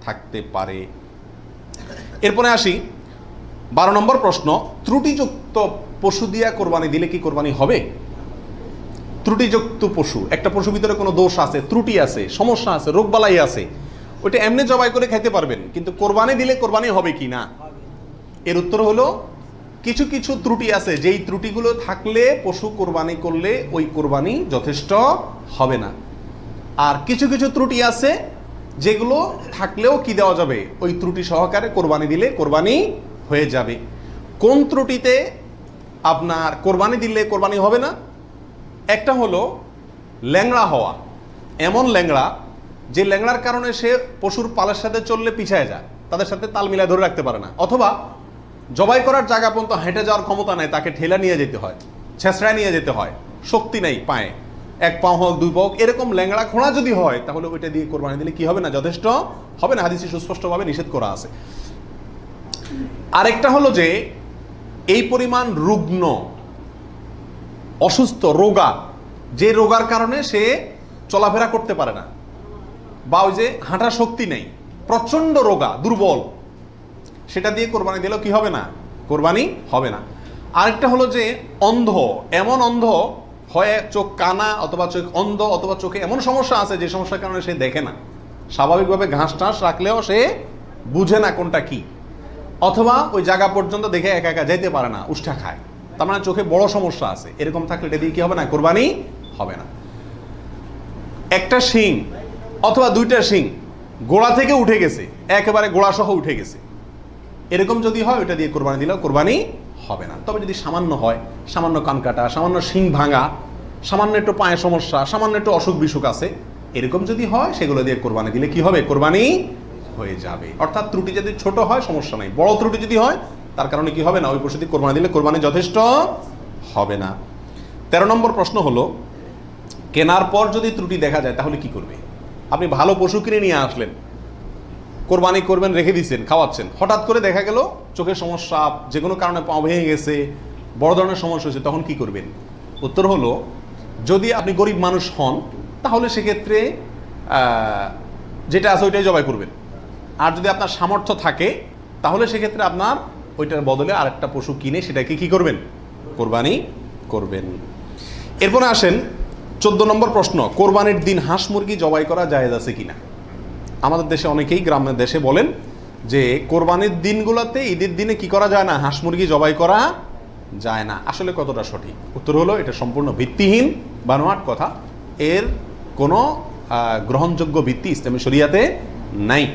থাকতে পারে। এরপরে আসি 12 নম্বর প্রশ্ন, ত্রুটিযুক্ত পশু দিয়া কোরবানি দিলে কি কোরবানি হবে? ত্রুটিযুক্ত পশু, একটা পশুর ভিতরে কোনো দোষ আছে, ত্রুটি আছে, সমস্যা আছে, রোগবালাই আছে, ওইটা এমনি জবাই করে খাইতে পারবেন, কিন্তু কোরবানি দিলে কোরবানি হবে কি না? এর উত্তর হলো, কিছু কিছু ত্রুটি আছে, যেই ত্রুটিগুলো থাকলে পশু কোরবানি করলে ওই কোরবানি যথেষ্ট হবে না। আর কিছু কিছু ত্রুটি আছে যেগুলো থাকলেও কি দেওয়া যাবে? ওই ত্রুটি সহকারে কোরবানি দিলে কোরবানি হয়ে যাবে। কোন ত্রুটিতে আপনার কোরবানি দিলে কোরবানি হবে না? একটা হলো ল্যাংড়া হওয়া, এমন ল্যাংড়া যে ল্যাংড়ার কারণে সে পশুর পালের সাথে চললে পিছায় যায়, তাদের সাথে তাল মিলায় ধরে রাখতে পারে না, অথবা জবাই করার জায়গা পর্যন্ত হেঁটে যাওয়ার ক্ষমতা নেই, তাকে ঠেলা নিয়ে যেতে হয়, ছেঁচড়ায় নিয়ে যেতে হয়, শক্তি নেই পায়ে, 1 পা হোক 2 পা হোক, এরকম ল্যাংড়া খোঁড়া যদি হয় তাহলে ওইটা দিয়ে কোরবানি দিলে কি হবে না? যথেষ্ট হবে না, হাদিসে সুস্পষ্টভাবে নিষেধ করা আছে। আরেকটা হলো যে এই পরিমাণ রুগ্ন, অসুস্থ, রোগা, যে রোগার কারণে সে চলাফেরা করতে পারে না, বা ওই যে হাঁটার শক্তি নেই, প্রচন্ড রোগা, দুর্বল, সেটা দিয়ে কোরবানি দিলেও কি হবে না? কোরবানি হবে না। আরেকটা হলো যে অন্ধ, এমন অন্ধ হয়, চোখ কানা অথবা চোখ অন্ধ, অথবা চোখে এমন সমস্যা আছে যে সমস্যার কারণে সে দেখে না, স্বাভাবিকভাবে ঘাস টাস রাখলেও সে বুঝে না কোনটা কি, অথবা ওই জায়গা পর্যন্ত দেখে একা একা যেতে পারে না, উষ্ঠা খায়, তার মানে চোখে বড় সমস্যা আছে, এরকম থাকলে এটা দিয়ে কি হবে না? কোরবানি হবে না। একটা শিং অথবা 2টা শিং গোড়া থেকে উঠে গেছে, একেবারে গোড়া সহ উঠে গেছে, এরকম যদি হয় ওইটা দিয়ে কোরবানি দিলেও কোরবানি হবে না। তবে যদি সামান্য হয়, সামান্য কান কাটা, সামান্য শিং ভাঙা, সামান্য একটু পায়ে সমস্যা, সামান্য একটু অসুখ বিসুখ আছে, এরকম যদি হয় সেগুলো দিয়ে কোরবানি দিলে কি হবে? কোরবানি হয়ে যাবে। অর্থাৎ ত্রুটি যদি ছোট হয় সমস্যা নাই, বড় ত্রুটি যদি হয় তার কারণে কি হবে না, ওই পশু দিয়ে কোরবানি দিলে কোরবানি যথেষ্ট হবে না। 13 নম্বর প্রশ্ন হলো, কেনার পর যদি ত্রুটি দেখা যায় তাহলে কি করবে? আপনি ভালো পশু কিনে নিয়ে আসলেন, কোরবানি করবেন, রেখে দিচ্ছেন, খাওয়াচ্ছেন, হঠাৎ করে দেখা গেল চোখের সমস্যা, যে কোনো কারণে পা ভেঙে গেছে, বড় ধরনের সমস্যা হয়েছে, তখন কি করবেন? উত্তর হলো, যদি আপনি গরিব মানুষ হন তাহলে সেক্ষেত্রে যেটা আছে ওইটাই জবাই করবেন। আর যদি আপনার সামর্থ্য থাকে তাহলে সেক্ষেত্রে আপনার ওইটার বদলে আরেকটা পশু কিনে সেটাকে কি করবেন? কোরবানি করবেন। এরপরে আসেন 14 নম্বর প্রশ্ন, কোরবানির দিন হাঁস মুরগি জবাই করা জায়েজ আছে কিনা? আমাদের দেশে অনেকেই গ্রামের দেশে বলেন যে কোরবানির দিনগুলোতে, ঈদের দিনে কি করা যায় না? হাঁস মুরগি জবাই করা যায় না। আসলে কতটা সঠিক? উত্তর হলো, এটা সম্পূর্ণ ভিত্তিহীন বানোয়াট কথা। এর কোনো গ্রহণযোগ্য ভিত্তি ইসলামী শরিয়াতে নাই।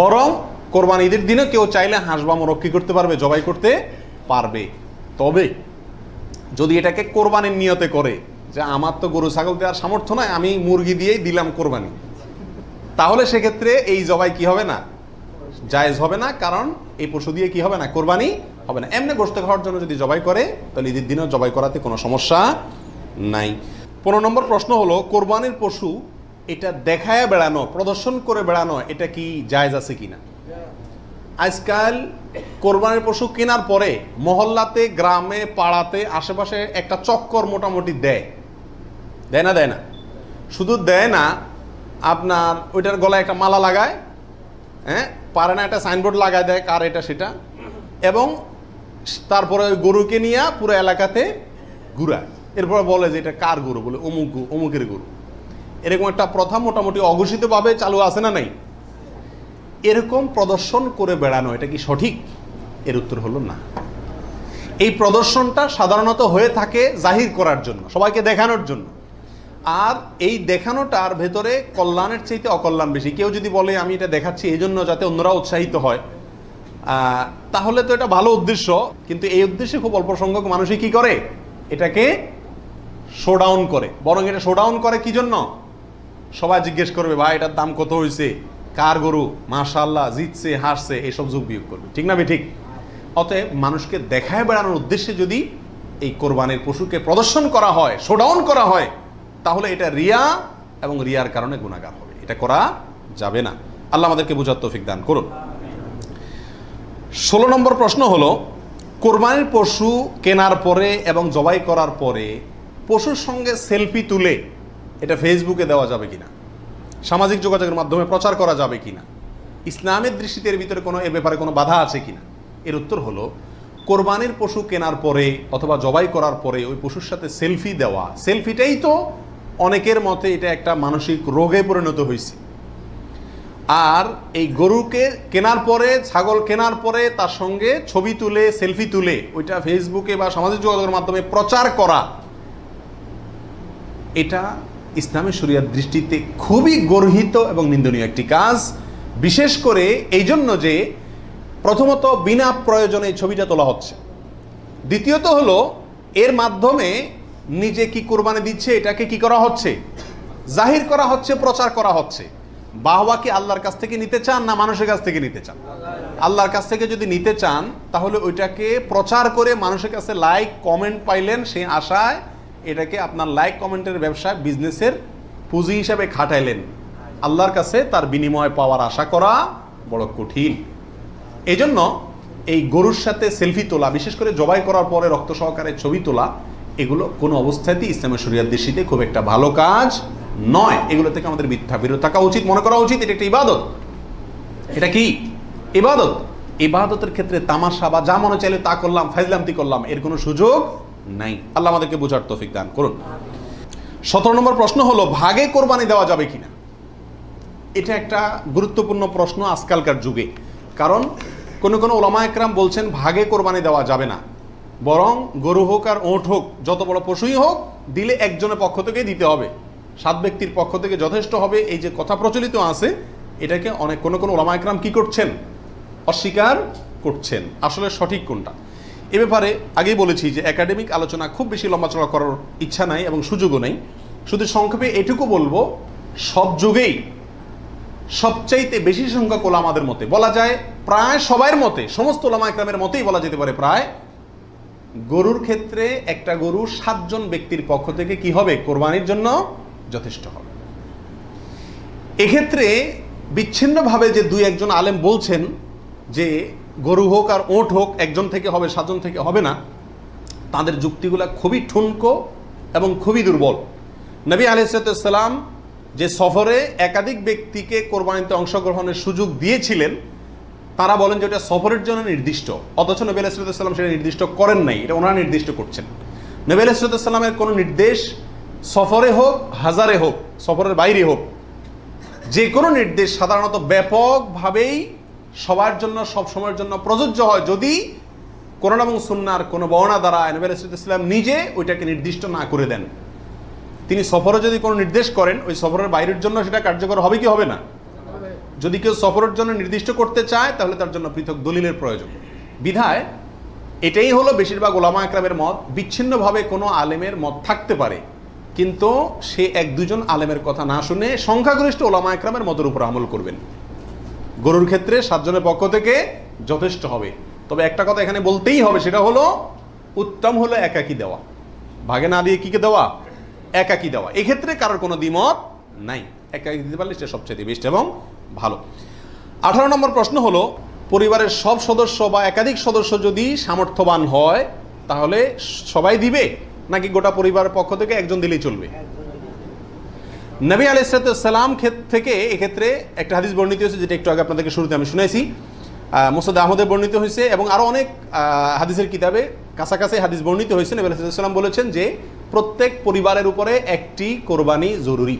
বরং কোরবানি ঈদের দিনে কেউ চাইলে হাঁস বা মোরগ কি করতে পারবে? জবাই করতে পারবে। তবে যদি এটাকে কোরবানির নিয়তে করে যে আমার তো গরু ছাগল দেওয়ার সামর্থ্য নয়, আমি মুরগি দিয়েই দিলাম কোরবানি, তাহলে সেক্ষেত্রে এই জবাই কি হবে না? জায়েজ হবে না। কারণ এই পশু দিয়ে কি হবে না? কোরবানি হবে না। এমনি গোশত খাওয়ার জন্য যদি জবাই করে তাহলে ঈদের দিনেও জবাই করাতে কোনো সমস্যা নাই। 15 নম্বর প্রশ্ন হলো, কোরবানির পশু এটা দেখায় বেড়ানো, প্রদর্শন করে বেড়ানো, এটা কি জায়েজ আছে কিনা? আজকাল কোরবানির পশু কেনার পরে মহল্লাতে, গ্রামে, পাড়াতে, আশেপাশে একটা চক্কর মোটামুটি দেয় না? দেয় না? শুধু দেয় না, আপনার ওইটার গলায় একটা মালা লাগায়, হ্যাঁ, পারে না একটা সাইনবোর্ড লাগায় দেয় কার এটা সেটা, এবং তারপরে ওই গরুকে নিয়ে পুরো এলাকাতে ঘুরায়। এরপরে বলে যে এটা কার গরু, বলে অমুকের গরু। এরকম একটা প্রথা মোটামুটি অঘোষিতভাবে চালু আছে না নাই? এরকম প্রদর্শন করে বেড়ানো এটা কি সঠিক? এর উত্তর হলো না। এই প্রদর্শনটা সাধারণত হয়ে থাকে জাহির করার জন্য, সবাইকে দেখানোর জন্য। আর এই দেখানোটার ভেতরে কল্যাণের চাইতে অকল্যাণ বেশি। কেউ যদি বলে আমি এটা দেখাচ্ছি এই জন্য যাতে অন্যরা উৎসাহিত হয়, তাহলে তো এটা ভালো উদ্দেশ্য, কিন্তু এই উদ্দেশ্যে খুব অল্প সংখ্যক মানুষই কি করে? এটাকে শোডাউন করে। বরং এটা শোডাউন করে কি জন্য? সবাই জিজ্ঞেস করবে, ভাই এটার দাম কত হয়েছে, কার গরু, মাশাআল্লাহ, জিতছে, হাসছে, এইসব যোগ বিয়োগ করবে। ঠিক না? ঠিক। অতএব মানুষকে দেখায় বেড়ানোর উদ্দেশ্যে যদি এই কোরবানির পশুকে প্রদর্শন করা হয়, শোডাউন করা হয়, তাহলে এটা রিয়া, এবং রিয়ার কারণে গুনাহগার হবে। এটা করা যাবে না। আল্লাহ আমাদেরকে বুঝার তৌফিক দান করুন। 16 নম্বর প্রশ্ন হলো, কোরবানির পশু কেনার পরে এবং জবাই করার পরে পশুর সঙ্গে সেলফি তুলে এটা ফেসবুকে দেওয়া যাবে কিনা, সামাজিক যোগাযোগের মাধ্যমে প্রচার করা যাবে কিনা, ইসলামের দৃষ্টিতে এর ভিতরে কোনো, এ ব্যাপারে কোনো বাধা আছে কিনা? এর উত্তর হলো, কোরবানির পশু কেনার পরে অথবা জবাই করার পরে ওই পশুর সাথে সেলফি দেওয়া, সেলফিটাই তো অনেকের মতে এটা একটা মানসিক রোগে পরিণত হয়েছে। আর এই গরুকে কেনার পরে, ছাগল কেনার পরে তার সঙ্গে ছবি তুলে, সেলফি তুলে ওইটা ফেসবুকে বা সামাজিক যোগাযোগের মাধ্যমে প্রচার করা, এটা ইসলামী শরিয়ার দৃষ্টিতে খুবই গর্হিত এবং নিন্দনীয় একটি কাজ। বিশেষ করে এই জন্য যে প্রথমত বিনা প্রয়োজনে এই ছবিটা তোলা হচ্ছে, দ্বিতীয়ত হলো এর মাধ্যমে নিজে কি কোরবানি দিচ্ছে এটাকে কি করা হচ্ছে? জাহির করা হচ্ছে, প্রচার করা হচ্ছে। বাহবা কি আল্লাহর কাছ থেকে নিতে চান না মানুষের কাছ থেকে নিতে চান? আল্লাহর কাছ থেকে যদি নিতে চান তাহলে ওইটাকে প্রচার করে মানুষের কাছে লাইক কমেন্ট পাইলেন, সেই আশায় এটাকে আপনার লাইক কমেন্টের ব্যবসায়, বিজনেসের পুঁজি হিসাবে খাটাইলেন। আল্লাহর কাছে তার বিনিময় পাওয়ার আশা করা বড় কঠিন। এই জন্য এই গরুর সাথে সেলফি তোলা, বিশেষ করে জবাই করার পরে রক্ত সহকারে ছবি তোলা, এগুলো কোনো অবস্থাতেই ইসলামের শরিয়ার দৃষ্টিতে খুব একটা ভালো কাজ নয়। এগুলো থেকে আমাদের মিথ্যা বিরত থাকা উচিত, মনে করা উচিত এটা একটা ইবাদত। এটা কি ইবাদত? ইবাদতের ক্ষেত্রে তামাশা বা যা মনে চাইলে তা করলাম, ফাইজলামতি করলাম, এর কোনো সুযোগ নাই। আল্লাহ আমাদেরকে বোঝার তৌফিক দান করুন। 17 নম্বর প্রশ্ন হলো, ভাগে কোরবানি দেওয়া যাবে কিনা? এটা একটা গুরুত্বপূর্ণ প্রশ্ন আজকালকার যুগে। কারণ কোনো কোনো ওলামা একরাম বলছেন ভাগে কোরবানি দেওয়া যাবে না, বরং গরু হোক আর ওঁট হোক, যত বড় পশুই হোক, দিলে একজনের পক্ষ থেকেই দিতে হবে, 7 ব্যক্তির পক্ষ থেকে যথেষ্ট হবে। এই যে কথা প্রচলিত আছে, এটাকে অনেক কোনো কোনো ওলামা একরাম কি করছেন? অস্বীকার করছেন। আসলে সঠিক কোনটা এ ব্যাপারে আগেই বলেছি যে একাডেমিক আলোচনা খুব বেশি লম্বাচড়া করার ইচ্ছা নাই এবং সুযোগও নেই। শুধু সংক্ষেপে এটুকু বলবো, সব যুগেই সবচাইতে বেশি সংখ্যক ওলামাদের মতে, বলা যায় প্রায় সবার মতে, সমস্ত ওলামা ইকরামের মতেই বলা যেতে পারে প্রায়, গরুর ক্ষেত্রে একটা গরু 7 জন ব্যক্তির পক্ষ থেকে কি হবে, কোরবানির জন্য যথেষ্ট হবে। এক্ষেত্রে বিচ্ছিন্নভাবে যে 2-1 জন আলেম বলছেন যে গরু হোক আর ওট হোক একজন থেকে হবে, 7 জন থেকে হবে না, তাদের যুক্তিগুলা খুবই ঠুনকো এবং খুবই দুর্বল। নবী আলাইহিস সালাম যে সফরে একাধিক ব্যক্তিকে কোরবানিতে অংশগ্রহণের সুযোগ দিয়েছিলেন, তারা বলেন যে এটা সফরের জন্য নির্দিষ্ট, অথচ নবী আলাইহিস সালাম সেটা নির্দিষ্ট করেন নাই, এটা ওনারা নির্দিষ্ট করছেন। নবী আলাইহিস সালামের কোনো নির্দেশ সফরে হোক, হাজারে হোক, সফরের বাইরে হোক, যে কোনো নির্দেশ সাধারণত ব্যাপকভাবেই সবার জন্য সব সময়ের জন্য প্রযোজ্য হয় যদি কোরআন এবং সুন্নাহর কোনো বর্ণনা দ্বারা নবী আলাইহিস সালাম নিজে ওইটাকে নির্দিষ্ট না করে দেন। তিনি সফরে যদি কোনো নির্দেশ করেন, ওই সফরের বাইরের জন্য সেটা কার্যকর হবে কি হবে না? যদি কেউ সফরের জন্য নির্দিষ্ট করতে চায় তাহলে তার জন্য পৃথক দলিলের প্রয়োজন। বিধায় এটাই হলো বেশিরভাগ ওলামা একরামের মত। বিচ্ছিন্নভাবে কোনো আলেমের মত থাকতে পারে, কিন্তু সে 1-2 জন আলেমের কথা না শুনে সংখ্যাগরিষ্ঠ ওলামা একরামের মতের উপর আমল করবেন। গরুর ক্ষেত্রে 7 জনের পক্ষ থেকে যথেষ্ট হবে। তবে একটা কথা এখানে বলতেই হবে, সেটা হলো উত্তম হলো একাকি দেওয়া, ভাগে না দিয়ে কিকে দেওয়া, একাকি দেওয়া। এক্ষেত্রে কারোর কোনো দ্বিমত নাই, একাকি দিতে পারলে সেটা সবচেয়ে বেস্ট এবং ভালো। 18 নম্বর প্রশ্ন হলো, পরিবারের সব সদস্য বা একাধিক সদস্য যদি সামর্থ্যবান হয় তাহলে সবাই দিবে, নাকি গোটা পরিবারের পক্ষ থেকে একজন দিলেই চলবে? নবী আলাইহিস সালাম থেকে এক্ষেত্রে একটা হাদিস বর্ণিত হয়েছে, যেটা একটু আগে আপনাদেরকে শুরুতে আমি শুনেছি, মুসনাদ আহমদে বর্ণিত হয়েছে এবং আরও অনেক হাদিসের কিতাবে কাছাকাছি হাদিস বর্ণিত হয়েছে। নবী আলাইহিস সালাম বলেছেন যে প্রত্যেক পরিবারের উপরে একটি কোরবানি জরুরি,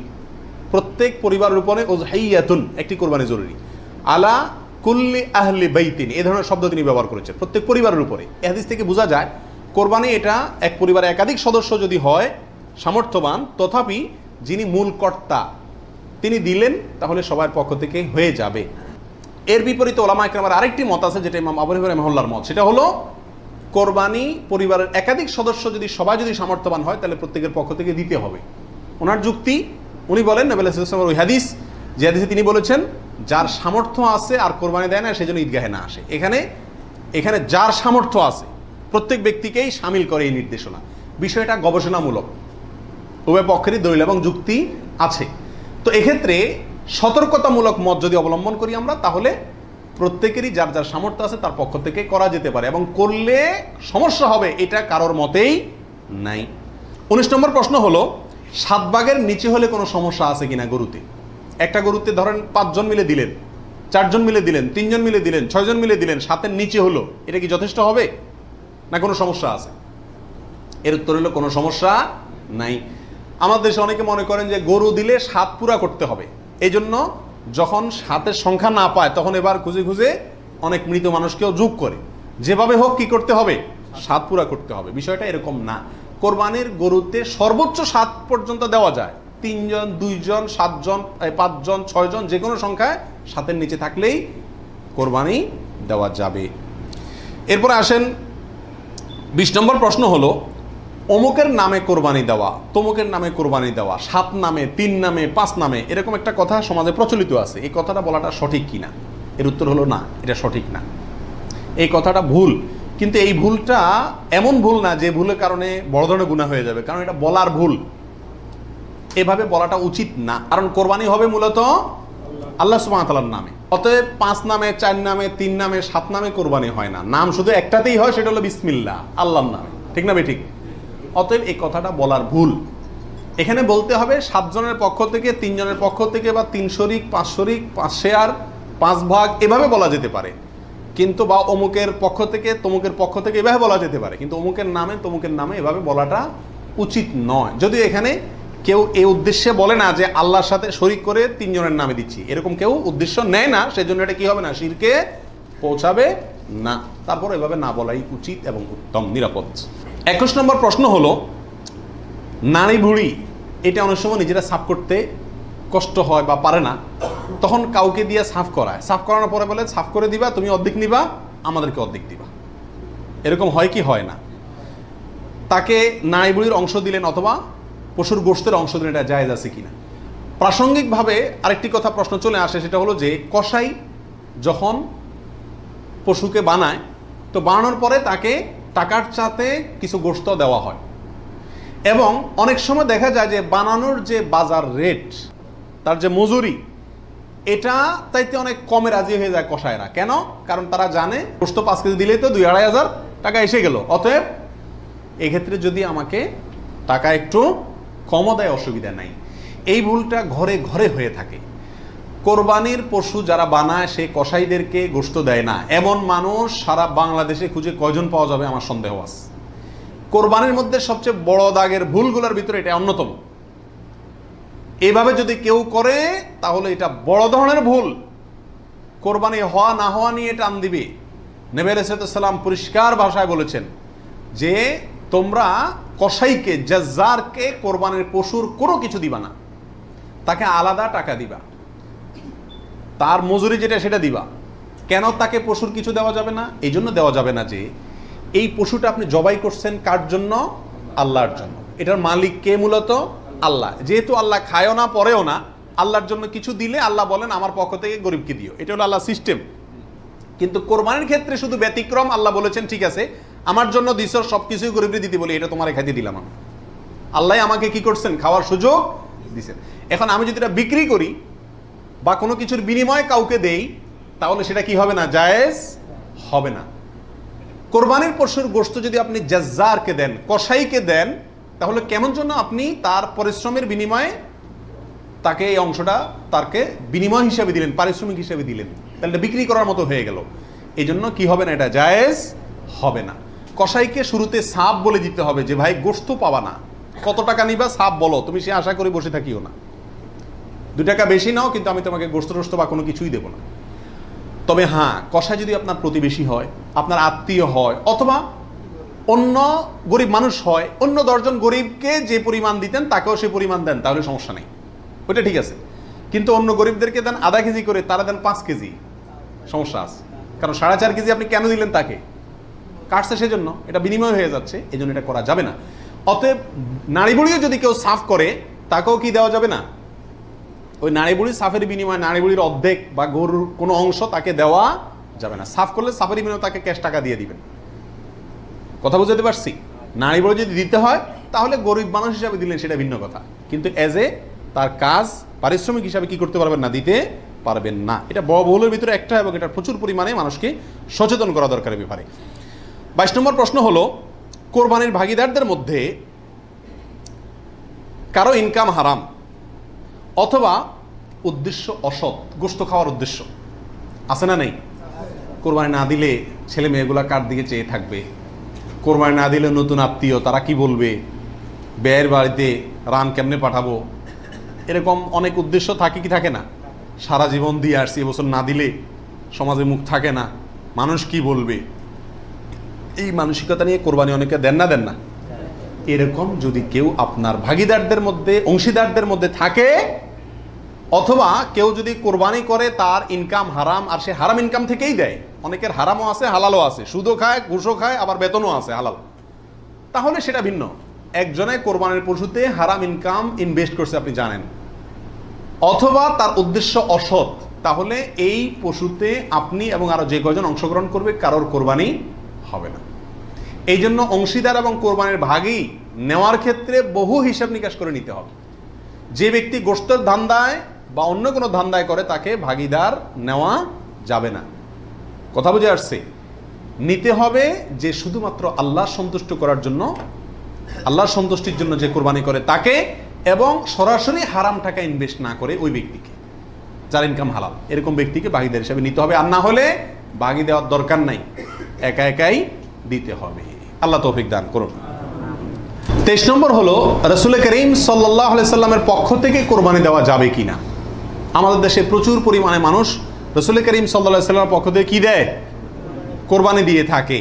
প্রত্যেক পরিবারের উপরে উযহিয়াতুন, একটি কোরবানি জরুরি, আলা কুল্লি আহলি বাইতিন, এই ধরনের শব্দ তিনি ব্যবহার করেছেন, প্রত্যেক পরিবারের উপরে। এই হাদিস থেকে বোঝা যায় কোরবানি এটা এক পরিবারে একাধিক সদস্য যদি হয় সামর্থ্যবান, তথাপি যিনি মূল কর্তা তিনি দিলেন তাহলে সবার পক্ষ থেকে হয়ে যাবে। এর বিপরীতে ওলামা ইকরামের আরেকটি মত আছে, যেটা ইমাম আবু হানিফা রাহিমাহুল্লাহর মত, সেটা হলো কোরবানি পরিবারের একাধিক সদস্য যদি সবাই যদি সামর্থ্যবান হয় তাহলে প্রত্যেকের পক্ষ থেকে দিতে হবে। ওনার যুক্তি, উনি বলেন নবী আলাইহিস সালামের ওই হাদিস, যে হাদিসে তিনি বলেছেন যার সামর্থ্য আছে আর কোরবানি দেয় না সেজন্য ঈদগাহে না আসে। এখানে যার সামর্থ্য আছে প্রত্যেক ব্যক্তিকেই শামিল করে এই নির্দেশনা। বিষয়টা গবেষণামূলক, উভয় পক্ষেরই দলিল এবং যুক্তি আছে। তো এক্ষেত্রে সতর্কতামূলক মত যদি অবলম্বন করি আমরা, তাহলে প্রত্যেকেরই যার যার সামর্থ্য আছে তার পক্ষ থেকে করা যেতে পারে, এবং করলে সমস্যা হবে এটা কারোর মতেই নাই। 19 নম্বর প্রশ্ন হলো, 7 ভাগের নিচে হলে কোনো সমস্যা আছে কিনা গরুতে? একটা গরুতে ধরেন 5 জন মিলে দিলেন, 4 জন মিলে দিলেন, 3 জন মিলে দিলেন, 6 জন মিলে দিলেন, 7-এর নিচে হলো, এটা কি যথেষ্ট হবে না কোনো সমস্যা আছে? এর উত্তর হলো কোনো সমস্যা নাই। আমাদের দেশে অনেকে মনে করেন যে গরু দিলে 7 পুরা করতে হবে, এই জন্য যখন 7-এর সংখ্যা না পায় তখন এবার খুঁজে খুঁজে অনেক মৃত মানুষকেও যোগ করে, যেভাবে হোক কি করতে হবে, 7 পুরা করতে হবে। বিষয়টা এরকম না। কোরবানির গরুতে সর্বোচ্চ 7 পর্যন্ত দেওয়া যায়, 3 জন, 2 জন, 7 জন, 5 জন, 6 জন, যে কোনো সংখ্যায় 7-এর নিচে থাকলেই কোরবানি দেওয়া যাবে। এরপরে আসেন 20 নম্বর প্রশ্ন হলো, অমুকের নামে কোরবানি দেওয়া, তমুকের নামে কোরবানি দেওয়া, 7 নামে, 3 নামে, 5 নামে, এরকম একটা কথা সমাজে প্রচলিত আছে। এই কথাটা বলাটা সঠিক কিনা? এর উত্তর হলো না, এটা সঠিক না, এই কথাটা ভুল। কিন্তু এই ভুলটা এমন ভুল না যে ভুলের কারণে বড় ধরনের গুনাহ হয়ে যাবে, কারণ এটা বলার ভুল, এভাবে বলাটা উচিত না। কারণ কোরবানি হবে মূলত আল্লাহ সুবহানাহু ওয়া তাআলার নামে, অতএব 5 নামে, 4 নামে, 3 নামে, 7 নামে কোরবানি হয় না। নাম শুধু একটাতেই হয়, সেটা হলো বিসমিল্লাহ, আল্লাহর নামে, ঠিক না ঠিক? অতএব এই কথাটা বলার ভুল। এখানে বলতে হবে 7 জনের পক্ষ থেকে, 3 জনের পক্ষ থেকে, বা 3 শরিক, 5 শরিক, 5 শেয়ার, 5 ভাগ, এভাবে বলা যেতে পারে। কিন্তু বা অমুকের পক্ষ থেকে, তমুকের পক্ষ থেকে, এভাবে বলা যেতে পারে, কিন্তু অমুকের নামে, তমুকের নামে এভাবে বলাটা উচিত নয়। যদিও এখানে কেউ এই উদ্দেশ্যে বলে না যে আল্লাহর সাথে শরিক করে 3 জনের নামে দিচ্ছি, এরকম কেউ উদ্দেশ্য নেয় না, সেজন্য এটা কি হবে না, শিরকে পৌঁছাবে না। তারপর এভাবে না বলাই উচিত এবং উত্তম, নিরাপদ। 21 নম্বর প্রশ্ন হলো, নারী বুড়ি এটা অনেক সময় নিজেরা সাফ করতে কষ্ট হয় বা পারে না, তখন কাউকে দিয়ে সাফ করায়, সাফ করানোর পরে বলে সাফ করে দিবা, তুমি অর্ধেক নিবা, আমাদেরকে অর্ধেক দিবা। এরকম হয় কি হয় না? তাকে নাড়ি বুড়ির অংশ দিলেন অথবা পশুর গোশতের অংশ দিলেন, এটা জায়েজ আছে কিনা। প্রাসঙ্গিকভাবে আরেকটি কথা প্রশ্ন চলে আসে, সেটা হলো যে কসাই যখন পশুকে বানায়, তো বানানোর পরে তাকে টাকার চাতে কিছু গোশত দেওয়া হয়, এবং অনেক সময় দেখা যায় যে বানানোর যে বাজার রেট, তার যে মজুরি, এটা তাইতে অনেক কমে রাজি হয়ে যায় কসাইরা। কেন? কারণ তারা জানে গোশত 5 কেজি দিলেই তো 2-2.5 টাকা এসে গেল, অতএব এক্ষেত্রে যদি আমাকে টাকা একটু কমও দেয় অসুবিধা নাই। এই ভুলটা ঘরে ঘরে হয়ে থাকে। কোরবানির পশু যারা বানায় সে কসাইদেরকে গোশত দেয় না, এমন মানুষ সারা বাংলাদেশে খুঁজে কয়জন পাওয়া যাবে আমার সন্দেহ আছে। কোরবানির মধ্যে সবচেয়ে বড় দাগের ভুলগুলোর ভিতরে এটা অন্যতম। এইভাবে যদি কেউ করে তাহলে এটা বড় ধরনের ভুল। কোরবানি হওয়া না হওয়া নিয়ে টান দিবে। নবী আলাইহিস সালাম পরিষ্কার ভাষায় বলেছেন যে তোমরা কসাইকে, জাজ্জারকে কোরবানির পশুর কোনো কিছু দিবা না, তাকে আলাদা টাকা দিবা, তার মজুরি যেটা সেটা দিবা। কেন তাকে পশুর কিছু দেওয়া যাবে না? এই জন্য দেওয়া যাবে না যে এই পশুটা আপনি জবাই করছেন কার জন্য? আল্লাহর জন্য। এটার মালিক কে? মূলত আল্লাহ। যেহেতু আল্লাহ খায়ও না পরেও না, আল্লাহর জন্য কিছু দিলে আল্লাহ বলেন আমার পক্ষ থেকে গরিবকে দিও, এটা হলো আল্লাহ সিস্টেম। কিন্তু কোরবানির ক্ষেত্রে শুধু ব্যতিক্রম, আল্লাহ বলেছেন ঠিক আছে আমার জন্য দিছ, সবকিছুই গরিবকে দিতে বলি, এটা তোমার খাইতে দিলাম আমি। আল্লাহ আমাকে কি করছেন? খাওয়ার সুযোগ দিছেন। এখন আমি যদি এটা বিক্রি করি বা কোনো কিছুর বিনিময়ে কাউকে দেই, তাহলে সেটা কি হবে না? জায়েজ হবে না। কোরবানির পশুর গোশত যদি আপনি জাজ্জারকে দেন, কসাইকে দেন, তাহলে কেমন জন্য আপনি তার পরিশ্রমের বিনিময়ে তাকে এই অংশটা তাকে বিনিময় হিসাবে দিলেন, পারিশ্রমিক হিসাবে দিলেন, তাহলে এটা বিক্রি করার মতো হয়ে গেল। এই জন্য কি হবে না? এটা জায়েজ হবে না। কসাইকে শুরুতে সাপ বলে দিতে হবে যে ভাই গোশত পাবা না, কত টাকা নিবা সাপ বলো, তুমি সে আশা করে বসে থাকিও না, 2 টাকা বেশি নাও, কিন্তু আমি তোমাকে গোশত টোস্ত বা কোনো কিছুই দেবো না। তবে হ্যাঁ, কসাই যদি আপনার প্রতিবেশী হয়, আপনার আত্মীয় হয়, অথবা অন্য গরিব মানুষ হয়, অন্য 10 জন গরিবকে যে পরিমাণ দিতেন তাকেও সে পরিমাণ দেন, তাহলে সমস্যা নেই, ওইটা ঠিক আছে। কিন্তু অন্য গরিবদেরকে দেন আধা কেজি করে, তারা দেন 5 কেজি, সমস্যা আছে। কারণ 4.5 কেজি আপনি কেন দিলেন? তাকে কাটছে সেজন্য, এটা বিনিময় হয়ে যাচ্ছে, এই জন্য এটা করা যাবে না। অতএব নাড়ি বুড়িও যদি কেউ সাফ করে, তাকেও কি দেওয়া যাবে না? ওই নাড়ি বুড়ি সাফের বিনিময়ে নাড়ি বুড়ির অর্ধেক বা গরুর কোনো অংশ তাকে দেওয়া যাবে না। সাফ করলে সাফের বিনিময়ে তাকে ক্যাশ টাকা দিয়ে দিবেন। কথা বুঝতে পারছি? নাড়ি বুড়ি যদি দিতে হয় তাহলে গরিব মানুষ হিসাবে দিলেন, সেটা ভিন্ন কথা, কিন্তু এজ এ তার কাজ পারিশ্রমিক হিসাবে কি করতে পারবেন না? দিতে পারবেন না। এটা বড় বহুলের ভিতরে একটা, এবং এটা প্রচুর পরিমাণে মানুষকে সচেতন করা দরকার ব্যাপারে। 22 নম্বর প্রশ্ন হলো, কোরবানির ভাগিদারদের মধ্যে কারো ইনকাম হারাম অথবা উদ্দেশ্য অসৎ, গোশত খাওয়ার উদ্দেশ্য আছে না নেই? কোরবানি না দিলে ছেলে মেয়েগুলা কার দিকে চেয়ে থাকবে, কোরবানি না দিলে নতুন আত্মীয় তারা কি বলবে, ব্যয়ের বাড়িতে রান কেমনে পাঠাবো, এরকম অনেক উদ্দেশ্য থাকে কি থাকে না? সারা জীবন দিয়ে আসছি, এবছর না দিলে সমাজে মুখ থাকে না, মানুষ কি বলবে, এই মানসিকতা নিয়ে কোরবানি অনেকে দেন না? এরকম যদি কেউ আপনার ভাগিদারদের মধ্যে, অংশীদারদের মধ্যে থাকে, অথবা কেউ যদি কোরবানি করে তার ইনকাম হারাম, আর সে হারাম ইনকাম থেকেই দেয়, অনেকের হারামও আছে হালালও আছে, সুদও খায় ঘুষও খায় আবার বেতনও আছে হালাল, তাহলে সেটা ভিন্ন। একজনে কোরবানির পশুতে হারাম ইনকাম ইনভেস্ট করছে আপনি জানেন, অথবা তার উদ্দেশ্য অসৎ, তাহলে এই পশুতে আপনি এবং আরো যে কয়জন অংশগ্রহণ করবে কারোর কোরবানি হবে না। এই জন্য অংশীদার এবং কোরবানির ভাগই নেওয়ার ক্ষেত্রে বহু হিসাব নিকাশ করে নিতে হবে। যে ব্যক্তি গোশতের ধান্দায় বা অন্য কোনো ধান্দায় করে তাকে ভাগিদার নেওয়া যাবে না। কথা বুঝে আসছে? নিতে হবে যে শুধুমাত্র আল্লাহর সন্তুষ্ট করার জন্য, আল্লাহর সন্তুষ্টির জন্য যে কোরবানি করে তাকে, এবং সরাসরি হারাম টাকা ইনভেস্ট না করে ওই ব্যক্তিকে, যার ইনকাম হালাল, এরকম ব্যক্তিকে ভাগিদার হিসাবে নিতে হবে। আর না হলে ভাগি দেওয়ার দরকার নাই, একা একাই দিতে হবে। আল্লাহ তৌফিক দান করুন। 23 নম্বর হলো, রাসূল করিম সাল্লাল্লাহু আলাইহি সাল্লামের পক্ষ থেকে কোরবানি দেওয়া যাবে কিনা। আমাদের দেশে প্রচুর পরিমাণে মানুষ রাসূল করিম সাল্লাল্লাহু আলাইহি সাল্লামের পক্ষ থেকে কি দেয়? কোরবানি দিয়ে থাকে।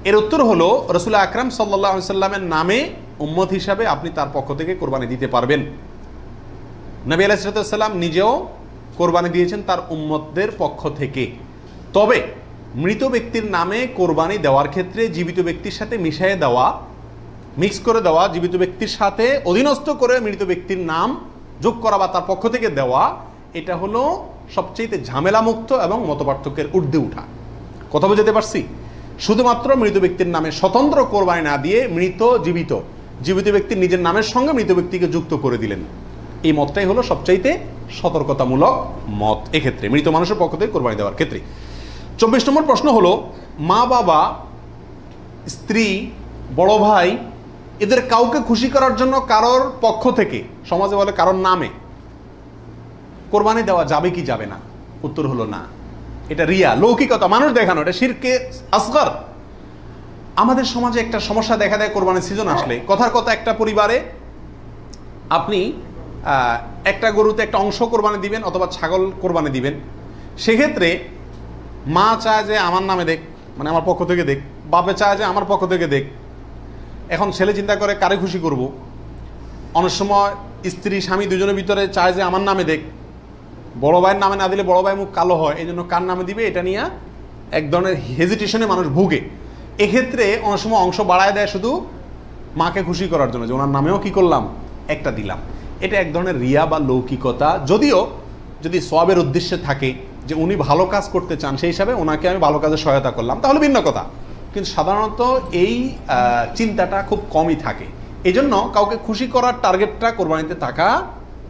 এর উত্তর হলো, রাসূল আকরাম সাল্লাল্লাহু আলাইহি সাল্লামের নামে উম্মত হিসাবে আপনি তার পক্ষ থেকে কোরবানি দিতে পারবেন। নবী আলাইহিস সালাম নিজেও কোরবানি দিয়েছেন তার উম্মতদের পক্ষ থেকে। তবে মৃত ব্যক্তির নামে কোরবানি দেওয়ার ক্ষেত্রে জীবিত ব্যক্তির সাথে মিশিয়ে দেওয়া, মিক্স করে দেওয়া, জীবিত ব্যক্তির সাথে অধীনস্থ করে মৃত ব্যক্তির নাম যোগ করা বা তার পক্ষ থেকে দেওয়া, এটা হলো সবচেয়ে ঝামেলামুক্ত এবং মতপার্থক্যের ঊর্ধ্বে উঠা। কথা বুঝতে পারছি? শুধুমাত্র মৃত ব্যক্তির নামে স্বতন্ত্র কোরবানি না দিয়ে জীবিত ব্যক্তির নিজের নামের সঙ্গে মৃত ব্যক্তিকে যুক্ত করে দিলেন। এই মতটাই হলো সবচাইতে সতর্কতামূলক মত এক্ষেত্রে মৃত মানুষের পক্ষ থেকে কোরবানি দেওয়ার ক্ষেত্রে। 24 নম্বর প্রশ্ন হলো, মা বাবা, স্ত্রী, বড় ভাই এদের কাউকে খুশি করার জন্য কারোর পক্ষ থেকে, সমাজে বলে কারোর নামে কোরবানি দেওয়া যাবে কি যাবে না? উত্তর হলো না। এটা রিয়া, লৌকিকতা, মানুষ দেখানো, এটা শিরকে আসগর। আমাদের সমাজে একটা সমস্যা দেখা দেয় কোরবানির সিজন আসলে। কথার কথা, একটা পরিবারে আপনি একটা গরুতে একটা অংশ কোরবানি দিবেন অথবা ছাগল কোরবানি দিবেন, সেক্ষেত্রে মা চায় যে আমার নামে দেখ, মানে আমার পক্ষ থেকে দেখ, বাপে চায় যে আমার পক্ষ থেকে দেখ। এখন ছেলে চিন্তা করে কারে খুশি করব। অনেক সময় স্ত্রী স্বামী দুজনের ভিতরে চায় যে আমার নামে দেখ, বড় ভাইয়ের নামে না দিলে বড় ভাই মুখ কালো হয়, এই জন্য কার নামে দিবে এটা নিয়ে এক ধরনের হেজিটেশনে মানুষ ভুগে। এক্ষেত্রে অনেক সময় অংশ বাড়ায় দেয় শুধু মাকে খুশি করার জন্য, যে ওনার নামেও কি করলাম, একটা দিলাম। এটা এক ধরনের রিয়া বা লৌকিকতা। যদিও যদি সওয়াবের উদ্দেশ্যে থাকে যে উনি ভালো কাজ করতে চান, সেই হিসাবে ওনাকে আমি ভালো কাজে সহায়তা করলাম, তাহলে ভিন্ন কথা। কিন্তু সাধারণত এই চিন্তাটা খুব কমই থাকে। এই জন্য কাউকে খুশি করার টার্গেটটা কোরবানিতে থাকা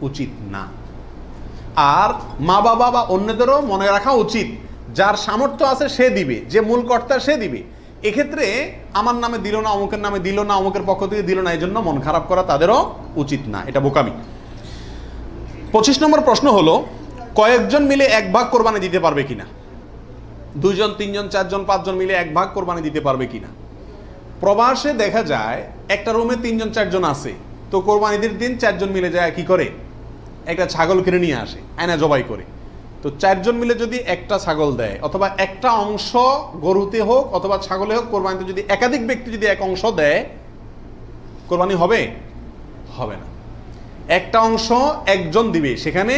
উচিত না। আর মা বাবা বা অন্যদেরও মনে রাখা উচিত, যার সামর্থ্য আছে সে দিবে, যে মূল কর্তা সে দিবে। এক্ষেত্রে আমার নামে দিল না, অমুকের নামে দিল না, অমুকের পক্ষ থেকে দিল না, এই জন্য মন খারাপ করা তাদেরও উচিত না, এটা বোকামি। 25 নম্বর প্রশ্ন হলো, কয়েকজন মিলে এক ভাগ কোরবানি দিতে পারবে কিনা? 2 জন, 3 জন, 4 জন, 5 জন মিলে এক ভাগ কোরবানি দিতে পারবে কিনা? প্রবাসে দেখা যায় একটা রুমে 3 জন 4 জন আছে, তো কোরবানিদের দিন 4 জন মিলে যায় কি করে, একটা ছাগল কিনে নিয়ে আসে, আয়না জবাই করে। তো 4 জন মিলে যদি একটা ছাগল দেয় অথবা একটা অংশ গরুতে হোক অথবা ছাগলে হোক, কোরবানিতে যদি একাধিক ব্যক্তি যদি এক অংশ দেয়, কোরবানি হবে? হবে না। একটা অংশ একজন দিবে, সেখানে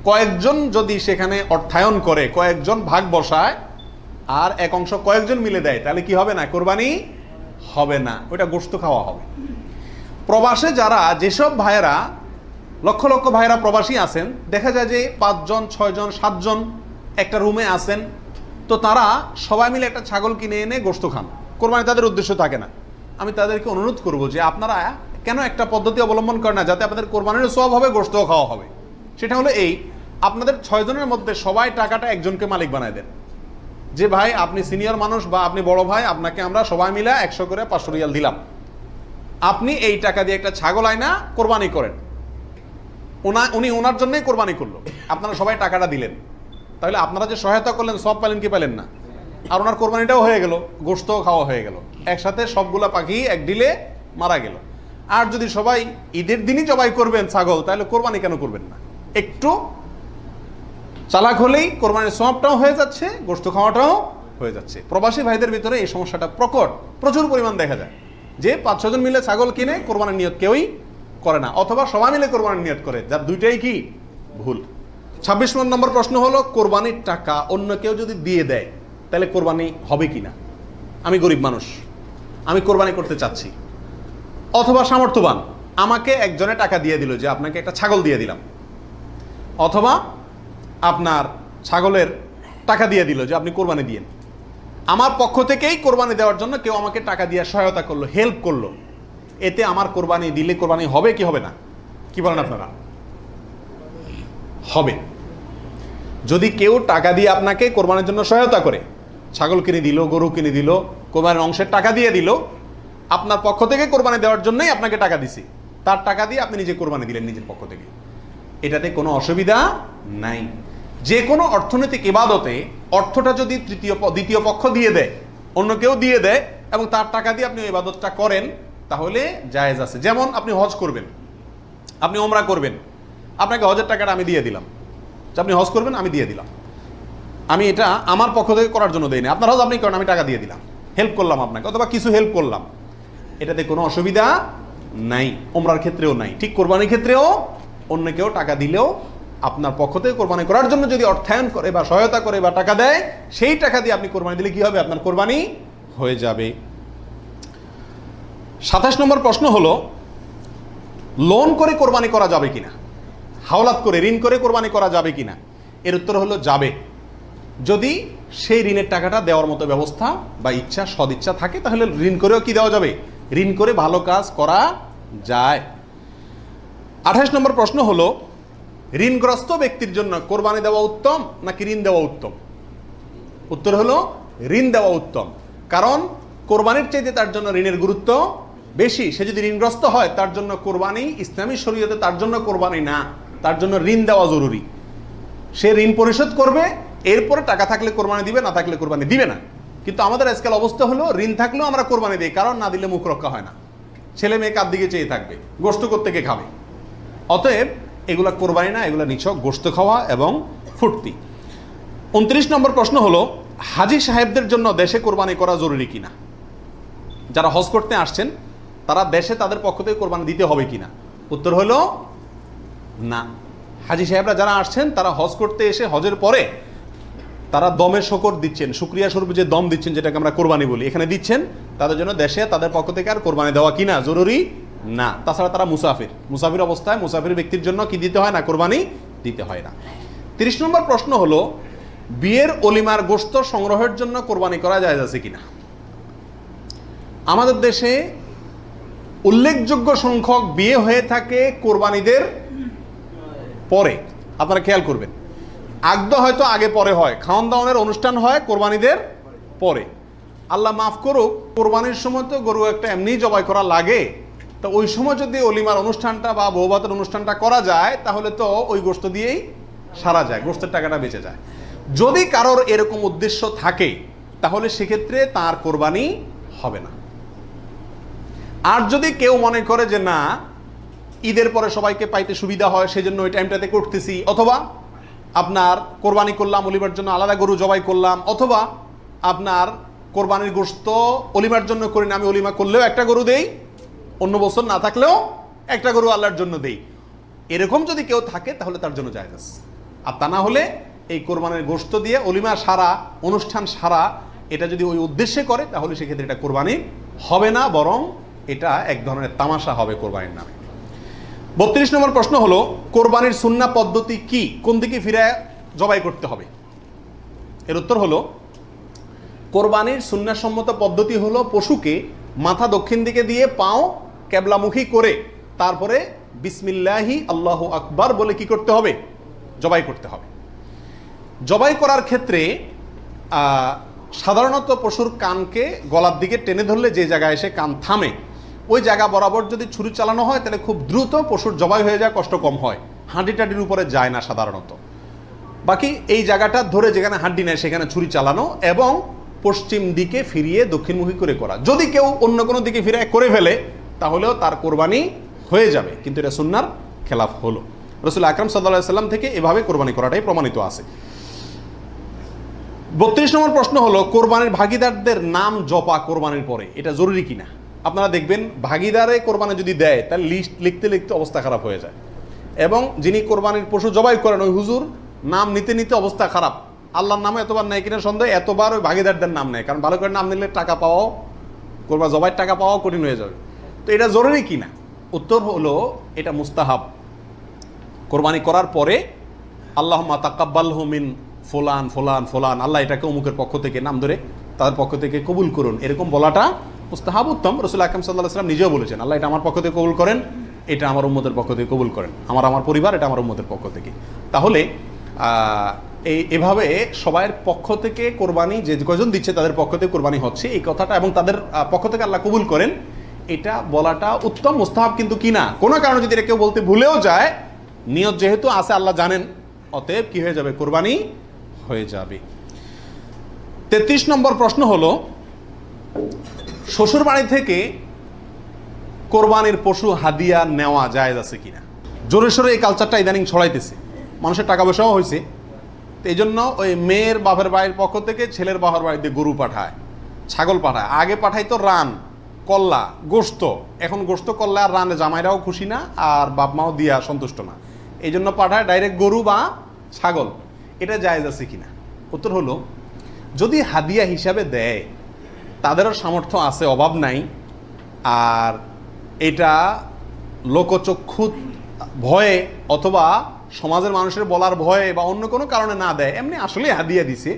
কয়েকজন যদি সেখানে অর্থায়ন করে, কয়েকজন ভাগ বসায়, আর এক অংশ কয়েকজন মিলে দেয়, তাহলে কি হবে না? কোরবানি হবে না, ওটা গোশত খাওয়া হবে। প্রবাসে যারা, যেসব ভাইয়েরা, লক্ষ লক্ষ ভাইয়েরা প্রবাসী আছেন, দেখা যায় যে 5 জন, 6 জন, 7 জন একটা রুমে আছেন, তো তারা সবাই মিলে একটা ছাগল কিনে এনে গোশত খান, কোরবানি তাদের উদ্দেশ্য থাকে না। আমি তাদেরকে অনুরোধ করব যে আপনারা কেন একটা পদ্ধতি অবলম্বন করেন না, যাতে আপনাদের কোরবানির সওয়াব হবে, গোশতও খাওয়া হবে। সেটা হলো এই, আপনাদের 6 জনের মধ্যে সবাই টাকাটা একজনকে মালিক বানায় দেন, যে ভাই আপনি সিনিয়র মানুষ বা আপনি বড় ভাই, আপনাকে আমরা সবাই মিলে 100 করে 500 রিয়াল দিলাম, আপনি এই টাকা দিয়ে একটা ছাগল আয়না কোরবানি করেন। উনি ওনার জন্যই কোরবানি করলো, আপনারা সবাই টাকাটা দিলেন, তাহলে আপনারা যে সহায়তা করলেন সব পেলেন কি পেলেন না? আর ওনার কোরবানিটাও হয়ে গেল, গোশতও খাওয়া হয়ে গেল, একসাথে সবগুলা পাখি এক ডিলে মারা গেল। আর যদি সবাই ঈদের দিনই জবাই করবেন ছাগল, তাহলে কোরবানি কেন করবেন না? একটু চালাক হলেই কোরবানির সওয়াবটাও হয়ে যাচ্ছে, গোশত খাওয়াটাও হয়ে যাচ্ছে। প্রবাসী ভাইদের ভিতরে এই সমস্যাটা প্রচুর পরিমাণ দেখা যায়, যে 5-6 জন মিলে ছাগল কিনে কোরবানির নিয়ত কেউই করে না, অথবা সবাই মিলে কোরবানির নিয়ত করে, যার দুইটাই কি ভুল। 26 নম্বর প্রশ্ন হলো, কোরবানির টাকা অন্য কেউ যদি দিয়ে দেয়, তাহলে কোরবানি হবে কিনা? আমি গরিব মানুষ, আমি কোরবানি করতে চাচ্ছি, অথবা সামর্থ্যবান, আমাকে একজনে টাকা দিয়ে দিল যে আপনাকে একটা ছাগল দিয়ে দিলাম, অথবা আপনার ছাগলের টাকা দিয়ে দিল যে আপনি কোরবানি দিয়েন। আমার পক্ষ থেকেই কোরবানি দেওয়ার জন্য কেউ আমাকে টাকা দিয়ে সহায়তা করলো, হেল্প করলো, এতে আমার কোরবানি দিলে কোরবানি হবে কি হবে না? কি বলেন আপনারা? হবে। যদি কেউ টাকা দিয়ে আপনাকে কোরবানির জন্য সহায়তা করে, ছাগল কিনে দিল, গরু কিনে দিল, কোরবানির অংশের টাকা দিয়ে দিল, আপনার পক্ষ থেকে কোরবানি দেওয়ার জন্যই আপনাকে টাকা দিছে, তার টাকা দিয়ে আপনি নিজে কোরবানি দিলেন নিজের পক্ষ থেকে, এটাতে কোনো অসুবিধা নাই। যে কোনো অর্থনৈতিক ইবাদতে অর্থটা যদি দ্বিতীয় পক্ষ দিয়ে দেয়, অন্য কেউ দিয়ে দেয়, এবং তার টাকা দিয়ে আপনি ইবাদতটা করেন, তাহলে জায়েজ আছে। যেমন আপনি হজ করবেন, আপনি ওমরা করবেন, আপনাকে হজের টাকাটা আমি দিয়ে দিলাম, আপনি হজ করবেন, আমি দিয়ে দিলাম, আমি এটা আমার পক্ষ থেকে করার জন্য দেই না, আপনার হজ আপনি করেন, আমি টাকা দিয়ে দিলাম, হেল্প করলাম আপনাকে, অথবা কিছু হেল্প করলাম, এটাতে কোনো অসুবিধা নাই। ওমরার ক্ষেত্রেও নাই, ঠিক কোরবানির ক্ষেত্রেও অন্য কেউ টাকা দিলেও আপনার পক্ষ থেকে কোরবানি করার জন্য যদি অর্থায়ন করে বা সহায়তা করে বা টাকা দেয়, সেই টাকা দিয়ে আপনি কোরবানি দিলে কি হবে? আপনার কোরবানি হয়ে যাবে। 27 নম্বর প্রশ্ন হলো, লোন করে কোরবানি করা যাবে কিনা? হাওলাত করে, ঋণ করে কোরবানি করা যাবে কিনা? এর উত্তর হলো যাবে, যদি সেই ঋণের টাকাটা দেওয়ার মতো ব্যবস্থা বা ইচ্ছা, সদিচ্ছা থাকে, তাহলে ঋণ করেও কি দেওয়া যাবে? ঋণ করে ভালো কাজ করা যায়। 28 নম্বর প্রশ্ন হলো, ঋণগ্রস্ত ব্যক্তির জন্য কোরবানি দেওয়া উত্তম নাকি ঋণ দেওয়া উত্তম? উত্তর হলো ঋণ দেওয়া উত্তম, কারণ কোরবানির চাইতে তার জন্য ঋণের গুরুত্ব বেশি। সে যদি ঋণগ্রস্ত হয়, তার জন্য কোরবানি ইসলামী শরীয়তে তার জন্য কোরবানি না, তার জন্য ঋণ দেওয়া জরুরি। সে ঋণ পরিশোধ করবে, এরপরে টাকা থাকলে কোরবানি দিবে, না থাকলে কোরবানি দিবে না। কিন্তু আমাদের আজকাল অবস্থা হলো, ঋণ থাকলেও আমরা কোরবানি দিই, কারণ না দিলে মুখ রক্ষা হয় না, ছেলে মেয়ে কার দিকে চেয়ে থাকবে, গোশত কোত্থেকে খাবে। অতএব এগুলা কোরবানি না, এগুলা নিছক গোশত খাওয়া এবং ফুর্তি। 29 নম্বর প্রশ্ন হলো, হাজি সাহেবদের জন্য দেশে কোরবানি করা জরুরি কিনা? যারা হজ করতে আসছেন তারা দেশে তাদের পক্ষ থেকে কোরবানি দিতে হবে কিনা? উত্তর হলো না। হাজি সাহেবরা যারা আসছেন তারা হজ করতে এসে হজের পরে তারা দমের শকর দিচ্ছেন, শুকরিয়া স্বরূপ যে দম দিচ্ছেন, যেটাকে আমরা কোরবানি বলি, এখানে দিচ্ছেন, তাদের জন্য দেশে তাদের পক্ষ থেকে আর কোরবানি দেওয়া কিনা জরুরি না। তাছাড়া তারা মুসাফির অবস্থায় মুসাফির ব্যক্তির জন্য কি দিতে হয় না? কোরবানি দিতে হয় না। 30 নম্বর প্রশ্ন হলো, বিয়ের অলিমার গোশত সংগ্রহের জন্য কোরবানি করা জায়েজ আছে কিনা? আমাদের দেশে উল্লেখযোগ্য সংখ্যক বিয়ে হয়ে থাকে কোরবানিদের পরে। আপনারা খেয়াল করবেন, আগদ হয়তো আগে পরে হয়, খাওয়ান দাওয়ানের অনুষ্ঠান হয় কোরবানিদের পরে। আল্লাহ মাফ করুক, কোরবানির সময় তো গরু একটা এমনিই জবাই করা লাগে, তো ওই সময় যদি অলিমার অনুষ্ঠানটা বা বৌভাতের অনুষ্ঠানটা করা যায়, তাহলে তো ওই গোশত দিয়েই সারা যায়, গোশতের টাকাটা বেঁচে যায়। যদি কারোর এরকম উদ্দেশ্য থাকে, তাহলে সেক্ষেত্রে তার কোরবানি হবে না। আর যদি কেউ মনে করে যে না, ঈদের পরে সবাইকে পাইতে সুবিধা হয়, সেজন্য ওই টাইমটাতে করতেছি, অথবা আপনার কোরবানি করলাম, অলিমার জন্য আলাদা গরু জবাই করলাম, অথবা আপনার কোরবানির গোশত অলিমার জন্য করি না, আমি অলিমা করলেও একটা গরু দেই, অন্য বছর না থাকলেও একটা গরু আল্লাহর জন্য দেই, এরকম যদি কেউ থাকে তাহলে তার জন্য জায়েজ আছে। আর তা না হলে এই কোরবানির গোশত দিয়ে অলিমা সারা, অনুষ্ঠান সারা, এটা যদি ওই উদ্দেশ্যে করে, তাহলে সেক্ষেত্রে এটা কোরবানি হবে না, বরং এটা এক ধরনের তামাশা হবে কোরবানির নামে। 32 নম্বর প্রশ্ন হলো, কোরবানির সুন্নাহ পদ্ধতি কি? কোন দিকে ফিরে জবাই করতে হবে? এর উত্তর হলো, কোরবানির সুন্নাহ সম্মত পদ্ধতি হলো, পশুকে মাথা দক্ষিণ দিকে দিয়ে পাও কেবলামুখী করে তারপরে বিসমিল্লাহি আল্লাহু আকবার বলে কি করতে হবে? জবাই করতে হবে। জবাই করার ক্ষেত্রে সাধারণত পশুর কানকে গলার দিকে টেনে ধরলে যে জায়গায় এসে কান থামে, ওই জায়গা বরাবর যদি ছুরি চালানো হয়, তাহলে খুব দ্রুত পশুর জবাই হয়ে যায়, কষ্ট কম হয়, হাঁডি টাডির উপরে যায় না সাধারণত। বাকি এই জায়গাটা ধরে যেখানে হাড্ডি নেয় সেখানে ছুরি চালানো এবং পশ্চিম দিকে ফিরিয়ে দক্ষিণমুখী করে করা। যদি কেউ অন্য কোনো দিকে ফিরে করে ফেলে, তাহলেও তার কোরবানি হয়ে যাবে, কিন্তু এটা সুন্নাহর খেলাফ হলো। রাসূল আকরাম সাল্লাল্লাহু আলাইহি সাল্লাম থেকে এভাবে কোরবানি করাটাই প্রমাণিত আছে। 32 নম্বর প্রশ্ন হলো, কোরবানির ভাগিদারদের নাম জপা কোরবানির পরে এটা জরুরি কিনা? আপনারা দেখবেন, ভাগিদারে কোরবানি যদি দেয়, তার লিস্ট লিখতে লিখতে অবস্থা খারাপ হয়ে যায়, এবং যিনি কোরবানির পশু জবাই করেন ওই হুজুর নাম নিতে নিতে অবস্থা খারাপ। আল্লাহর নামে এতবার নেয় কিনা সন্দেহ, এতবার ওই ভাগিদারদের নাম নেয়, কারণ ভালো করে নাম নিলে টাকা পাওয়াও, কোরবানি জবাইয়ের টাকা পাওয়াও কঠিন হয়ে যাবে। তো এটা জরুরি কিনা? উত্তর হলো, এটা মুস্তাহাব। কোরবানি করার পরে আল্লাহুম্মা তাকাব্বালহু মিন ফুলান ফুলান ফুলান, আল্লাহ এটাকে অমুকের পক্ষ থেকে নাম ধরে তাদের পক্ষ থেকে কবুল করুন, এরকম বলাটা মুস্তাহাব, উত্তম। রাসূল আকরাম সাল্লাল্লাহু আলাইহি ওয়াসাল্লাম নিজেও বলেছেন, আল্লাহ এটা আমার পক্ষ থেকে কবুল করেন, এটা আমার উম্মতের পক্ষ থেকে কবুল করেন, আমার পরিবার, এটা আমার উম্মতের পক্ষ থেকে। তাহলে এভাবে সবাইয়ের পক্ষ থেকে কোরবানি, যে কয়জন দিচ্ছে তাদের পক্ষ থেকে কোরবানি হচ্ছে, এই কথাটা, এবং তাদের পক্ষ থেকে আল্লাহ কবুল করেন, এটা বলাটা উত্তম, মুস্তাহাব কিন্তু কিনা। কোনো কারণে যদি এটা কেউ বলতে ভুলেও যায়, নিয়ত যেহেতু আছে আল্লাহ জানেন, অতএব কি হয়ে যাবে? কোরবানি হয়ে যাবে। 33 নম্বর প্রশ্ন হলো, শ্বশুর বাড়ি থেকে কোরবানির পশু হাদিয়া নেওয়া জায়েজ আছে কিনা? জোরে সোরে এই কালচারটা ইদানিং ছড়াইতেছে, মানুষের টাকা পয়সাও হয়েছে, তো এই জন্য ওই মেয়ের বাপের বাড়ির পক্ষ থেকে ছেলের বাপের বাড়িতে গরু পাঠায়, ছাগল পাঠায়। আগে পাঠাইতো রান, কল্লা, গোশত। এখন গোশত, কল্লা আর রানে জামাইরাও খুশি না, আর বাপ মাও দিয়া সন্তুষ্ট না। এই জন্য পাঠায় ডাইরেক্ট গরু বা ছাগল, এটা জায়েজ আছে কিনা? উত্তর হলো, যদি হাদিয়া হিসাবে দেয়, তাদেরও সামর্থ্য আছে, অভাব নাই, আর এটা লোকচক্ষু ভয়ে অথবা সমাজের মানুষের বলার ভয়ে বা অন্য কোনো কারণে না দেয়, এমনি আসলে হাদিয়া দিছে,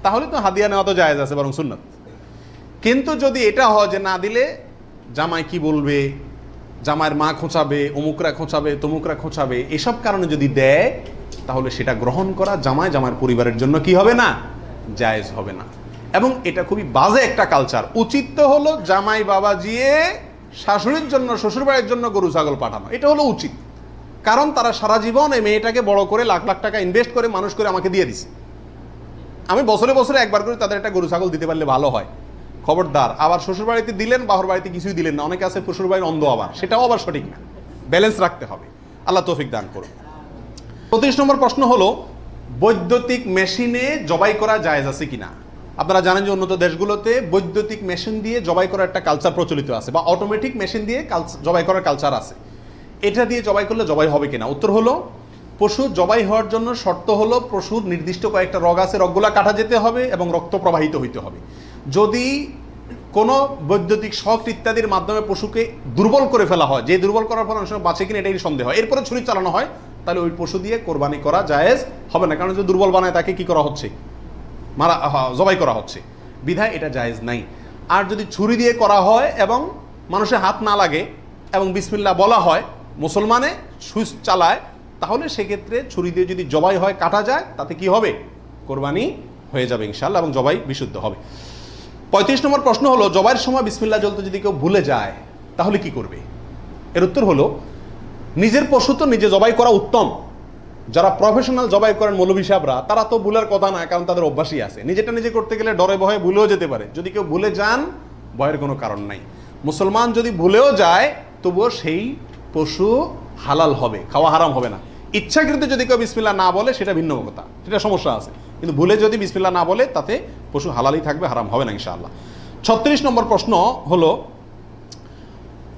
তাহলে তো হাদিয়া নেওয়া তো জায়েজ আছে, বরং সুন্নাত। কিন্তু যদি এটা হয় যে না দিলে জামাই কি বলবে, জামাইয়ের মা খোঁচাবে, অমুকরা খোঁচাবে, তমুকরা খোঁচাবে, এসব কারণে যদি দেয়, তাহলে সেটা গ্রহণ করা জামাইয়ের পরিবারের জন্য কি হবে না? জায়েজ হবে না। এবং এটা খুবই বাজে একটা কালচার। উচিত তো হলো জামাই বাবা জিয়ে শাশুড়ির জন্য, শ্বশুরবাড়ির জন্য গরু ছাগল পাঠানো, এটা হলো উচিত। কারণ তারা সারা জীবন এই মেয়েটাকে বড় করে লাখ লাখ টাকা ইনভেস্ট করে মানুষ করে আমাকে দিয়ে দিছে, আমি বছরে বছরে একবার করে তাদের একটা গরু ছাগল দিতে পারলে ভালো হয়। খবরদার, আবার শ্বশুরবাড়িতে দিলেন, বাহর বাড়িতে কিছুই দিলেন না। অনেকে আছে শ্বশুরবাড়ির অন্ধ, আবার সেটাও আবার সঠিক না। ব্যালেন্স রাখতে হবে। আল্লাহ তৌফিক দান করুন। 35 নম্বর প্রশ্ন হলো, বৈদ্যুতিক মেশিনে জবাই করা জায়েজ আছে কিনা? আপনারা জানেন যে উন্নত দেশগুলোতে বৈদ্যুতিক মেশিন দিয়ে জবাই করার একটা কালচার প্রচলিত আছে, বা অটোমেটিক মেশিন দিয়ে জবাই করার কালচার আছে। এটা দিয়ে জবাই করলে জবাই হবে কিনা? উত্তর হলো, পশু জবাই হওয়ার জন্য শর্ত হলো পশুর নির্দিষ্ট কয়েকটা রগ আছে, রগগুলা কাটা যেতে হবে এবং রক্ত প্রবাহিত হইতে হবে। যদি কোনো বৈদ্যুতিক শক ইত্যাদির মাধ্যমে পশুকে দুর্বল করে ফেলা হয়, যে দুর্বল করার ফলে অনেক সময় বাঁচে কিনা এটাই সন্দেহ হয়, এরপরে ছুরি চালানো হয়, তাহলে ওই পশু দিয়ে কোরবানি করা জায়েজ হবে না। কারণ যে দুর্বল বানায় তাকে কি করা হচ্ছে? জবাই করা হচ্ছে, বিধায় এটা জায়েজ নাই। আর যদি ছুরি দিয়ে করা হয় এবং মানুষের হাত না লাগে এবং বিসমিল্লাহ বলা হয়, মুসলমানে সুইচ চালায়, তাহলে সেক্ষেত্রে ছুরি দিয়ে যদি জবাই হয়, কাটা যায়, তাতে কি হবে? কোরবানি হয়ে যাবে ইনশাআল্লাহ, এবং জবাই বিশুদ্ধ হবে। 35 নম্বর প্রশ্ন হলো, জবাইয়ের সময় বিসমিল্লাহ বলতে যদি কেউ ভুলে যায়, তাহলে কি করবে? এর উত্তর হলো, নিজের পশু তো নিজে জবাই করা উত্তম। যারা প্রফেশনাল জবাই করেন মৌলভী সাহেবরা, তারা তো ভুলের কথা না, কারণ তাদের অভ্যাসই আছে। নিজেটা নিজে করতে গেলে ডরে ভয়ে ভুলেও যেতে পারে। যদি কেউ ভুলে যান, ভয়ের কোনো কারণ নাই। মুসলমান যদি ভুলেও যায়, তবুও সেই পশু হালাল হবে, খাওয়া হারাম হবে না। ইচ্ছাকৃত যদি কেউ বিসমিল্লাহ না বলে, সেটা ভিন্ন কথা, সেটা সমস্যা আছে। কিন্তু ভুলে যদি বিসমিল্লাহ না বলে, তাতে পশু হালালই থাকবে, হারাম হবে না ইনশাআল্লাহ। 36 নম্বর প্রশ্ন হলো,